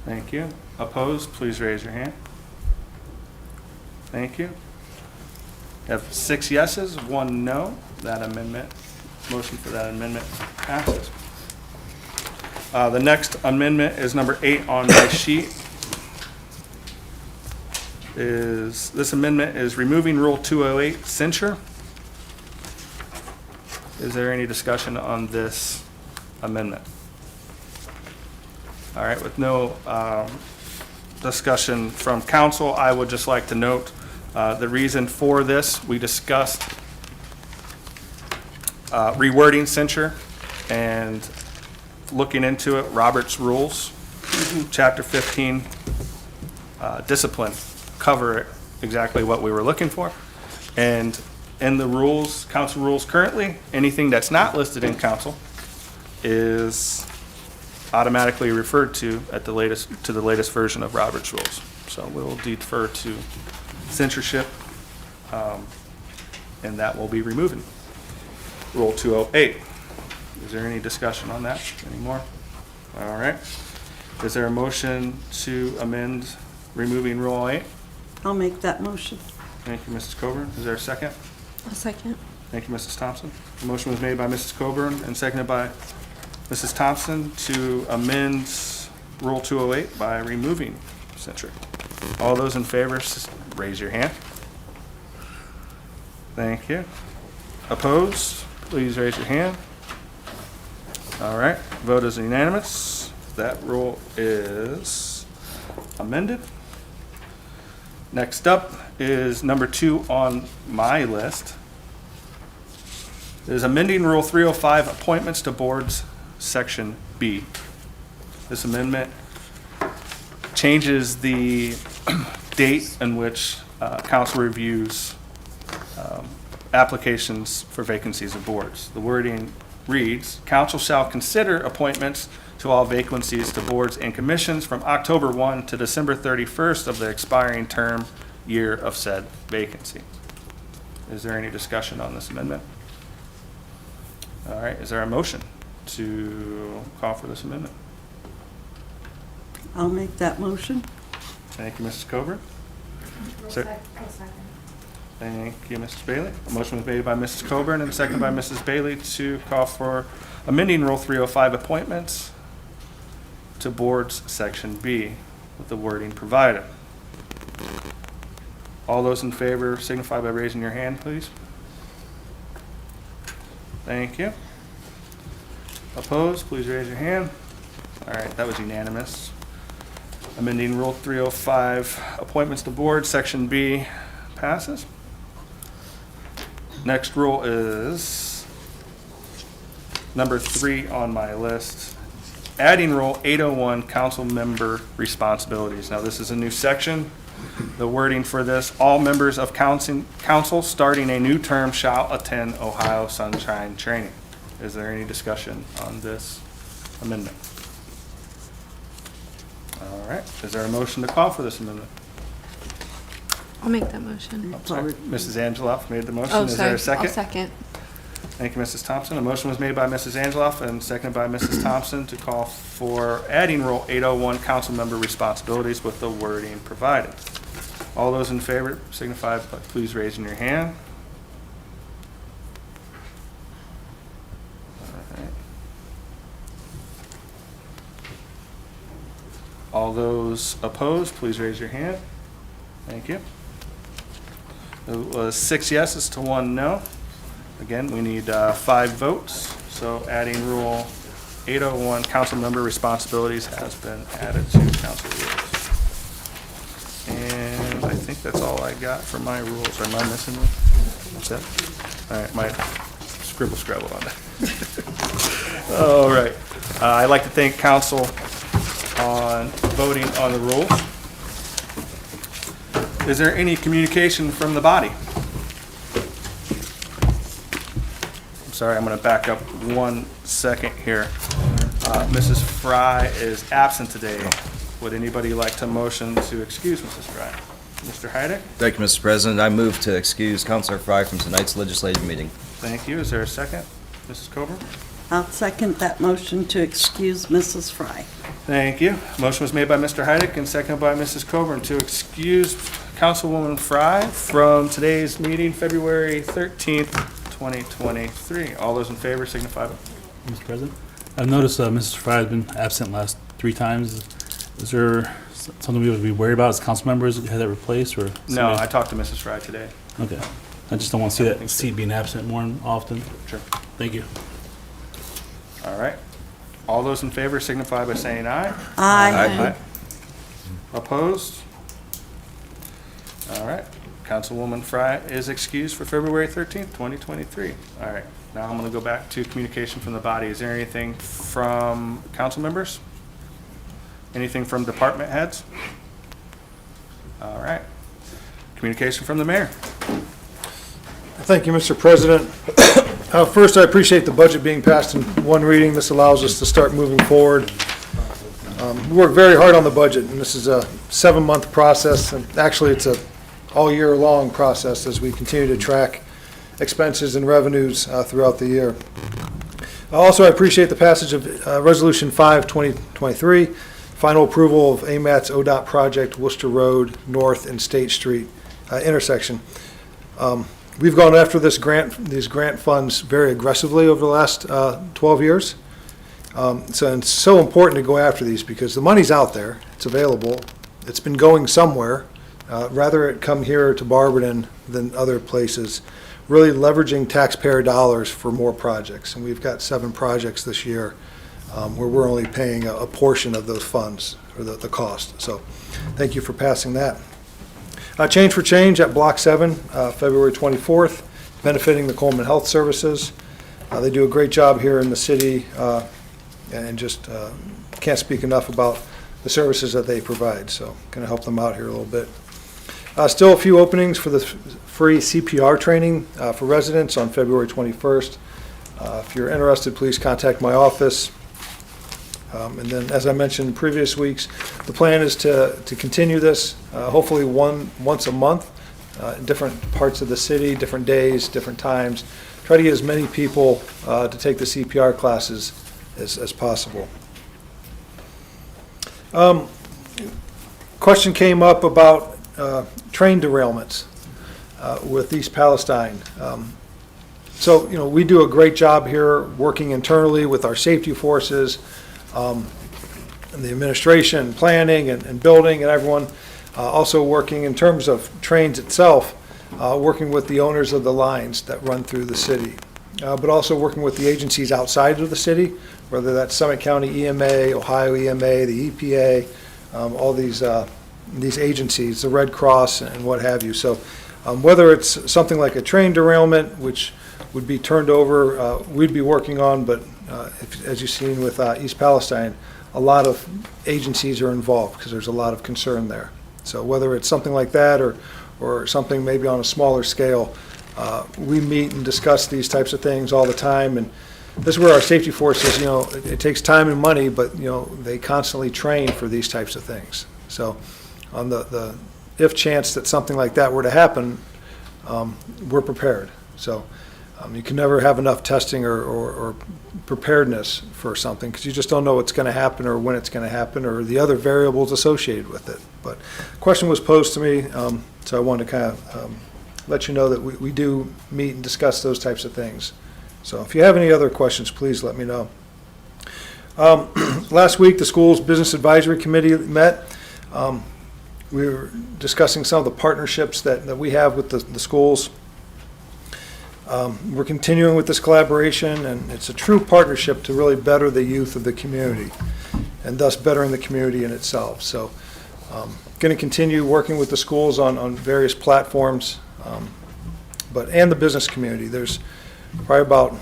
Thank you. Opposed, please raise your hand. Thank you. You have 6 yeses, 1 no. That amendment, motion for that amendment passes. The next amendment is number 8 on my sheet. This amendment is removing Rule 208, censure. Is there any discussion on this amendment? All right, with no discussion from council, I would just like to note the reason for this. We discussed rewording censure and looking into it, Robert's Rules, Chapter 15, discipline, cover exactly what we were looking for. And in the rules, council rules currently, anything that's not listed in council is automatically referred to at the latest version of Robert's Rules. So we'll defer to censorship, and that will be removing Rule 208. Is there any discussion on that anymore? All right. Is there a motion to amend removing Rule 8? I'll make that motion. Thank you, Mrs. Coburn. Is there a second? A second. Thank you, Mrs. Thompson. The motion was made by Mrs. Coburn and seconded by Mrs. Thompson to amend Rule 208 by removing Centric. All those in favor, raise your hand. Thank you. Opposed? Please raise your hand. All right, vote is unanimous. That rule is amended. Next up is number 2 on my list. It is amending Rule 305, Appointments to Boards, Section B. This amendment changes the date in which council reviews applications for vacancies of boards. The wording reads, council shall consider appointments to all vacancies to boards and commissions from October 1 to December 31st of the expiring term year of said vacancy. Is there any discussion on this amendment? All right, is there a motion to call for this amendment? I'll make that motion. Thank you, Mrs. Coburn. Sir? Thank you, Mrs. Bailey. A motion was made by Mrs. Coburn and seconded by Mrs. Bailey to call for amending Rule 305 appointments to boards, Section B, with the wording provided. All those in favor signify by raising your hand, please. Thank you. Opposed, please raise your hand. All right, that was unanimous. Amending Rule 305, appointments to boards, Section B, passes. Next rule is number 3 on my list. Adding Rule 801, council member responsibilities. Now, this is a new section. The wording for this, all members of council starting a new term shall attend Ohio Sunshine Training. Is there any discussion on this amendment? All right, is there a motion to call for this amendment? I'll make that motion. Sorry, Mrs. Angeloff made the motion. Oh, Is sorry. there a second? I'll second. Thank you, Mrs. Thompson. A motion was made by Mrs. Angeloff and seconded by Mrs. Thompson to call for adding Rule 801, council member responsibilities with the wording provided. All those in favor signify by please raising your hand. All right. All those opposed, please raise your hand. Thank you. It was 6 yeses to 1 no. Again, we need 5 votes, so adding Rule 801, council member responsibilities has been added to council rules. And I think that's all I got for my rules. Am I missing one? What's that? All right, my scribble on that. All right. I'd like to thank council on voting on the rules. Is there any communication from the body? I'm sorry, I'm going to back up 1 second here. Mrs. Fry is absent today. Would anybody like to motion to excuse Mrs. Fry? Mr. Heidick? Thank you, Mr. President. I move to excuse Councilor Fry from tonight's legislative meeting. Thank you. Is there a second? Mrs. Coburn? I'll second that motion to excuse Mrs. Fry. Thank you. Motion was made by Mr. Heidick and seconded by Mrs. Coburn to excuse Councilwoman Fry from today's meeting, February 13th, 2023. All those in favor signify by... Mr. President, I've noticed Mrs. Fry has been absent last 3 times. Is there something we would be worried about as council members? Had that replaced or? No, somebody- I talked to Mrs. Fry today. Okay. I just don't want to see that seat being absent more often. Sure. Thank you. All right. All those in favor signify by saying aye. Aye. Opposed? All right. Councilwoman Fry is excused for February 13th, 2023. All right. Now I'm going to go back to communication from the body. Is there anything from council members? Anything from department heads? All right. Communication from the mayor. Thank you, Mr. President. First, I appreciate the budget being passed in 1 reading. This allows us to start moving forward. We worked very hard on the budget, and this is a 7-month process, and actually it's a all-year-long process as we continue to track expenses and revenues throughout the year. Also, I appreciate the passage of Resolution 5, 2023, final approval of AMAT's ODOT project, Worcester Road North and State Street intersection. We've gone after these grant funds very aggressively over the last 12 years. So it's so important to go after these because the money's out there, it's available, it's been going somewhere. Rather it come here to Barberton than other places, really leveraging taxpayer dollars for more projects. And we've got 7 projects this year where we're only paying a portion of those funds, or the cost. So thank you for passing that. Change for Change at Block 7, February 24th, benefiting the Coleman Health Services. They do a great job here in the city and just can't speak enough about the services that they provide. So going to help them out here a little bit. Still a few openings for the free CPR training for residents on February 21st. If you're interested, please contact my office. And then, as I mentioned in previous weeks, the plan is to continue this, hopefully once a month, in different parts of the city, different days, different times. Try to get as many people to take the CPR classes as possible. Question came up about train derailments with East Palestine. So, we do a great job here working internally with our safety forces, and the administration, planning, and building, and everyone. Also working in terms of trains itself, working with the owners of the lines that run through the city, but also working with the agencies outside of the city, whether that's Summit County EMA, Ohio EMA, the EPA, all these agencies, the Red Cross, and what have you. So whether it's something like a train derailment, which would be turned over, we'd be working on, but as you've seen with East Palestine, a lot of agencies are involved because there's a lot of concern there. So whether it's something like that or something maybe on a smaller scale, we meet and discuss these types of things all the time. And this is where our safety forces, it takes time and money, but they constantly train for these types of things. So on the if chance that something like that were to happen, we're prepared. So you can never have enough testing or preparedness for something because you just don't know what's going to happen or when it's going to happen or the other variables associated with it. But the question was posed to me, so I wanted to kind of let you know that we do meet and discuss those types of things. So if you have any other questions, please let me know. Last week, the school's Business Advisory Committee met. We were discussing some of the partnerships that we have with the schools. We're continuing with this collaboration, and it's a true partnership to really better the youth of the community, and thus bettering the community in itself. So going to continue working with the schools on various platforms, and the business community. There's probably about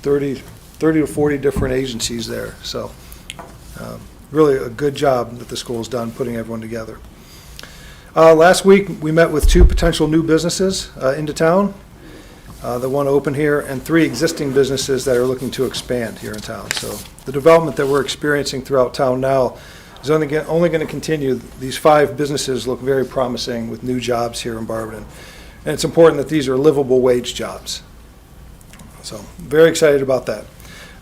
30 to 40 different agencies there. So really a good job that the school's done putting everyone together. Last week, we met with 2 potential new businesses into town. The one open here, and 3 existing businesses that are looking to expand here in town. So the development that we're experiencing throughout town now is only going to continue. These 5 businesses look very promising with new jobs here in Barberton. And it's important that these are livable wage jobs. So very excited about that.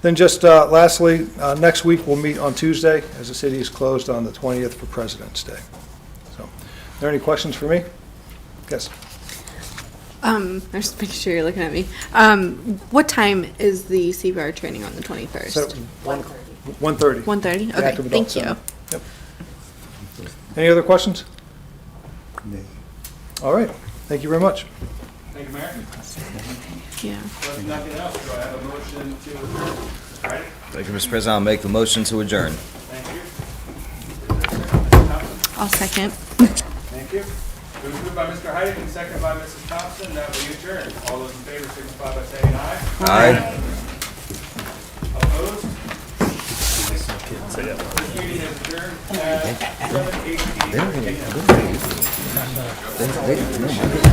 Then just lastly, next week we'll meet on Tuesday as the city is closed on the 20th for President's Day. So are there any questions for me? Yes. I'm just making sure you're looking at me. What time is the CPR training on the 21st? So 1:30. 1:30? Okay, Active thank Adult you. Center. Yep. Any other questions? All right. Thank you very much. Thank you, Mayor. Yeah. If nothing else, do I have a motion to adjourn? All right, Thank you, Mr. President. I'll make the motion to adjourn. thank you. I'll second. Thank you. It was moved by Mr. Heidick and seconded by Mrs. Thompson that we adjourn. All those in favor signify by saying aye. Aye. Opposed? This meeting is adjourned at 7:18 p.m. They don't know.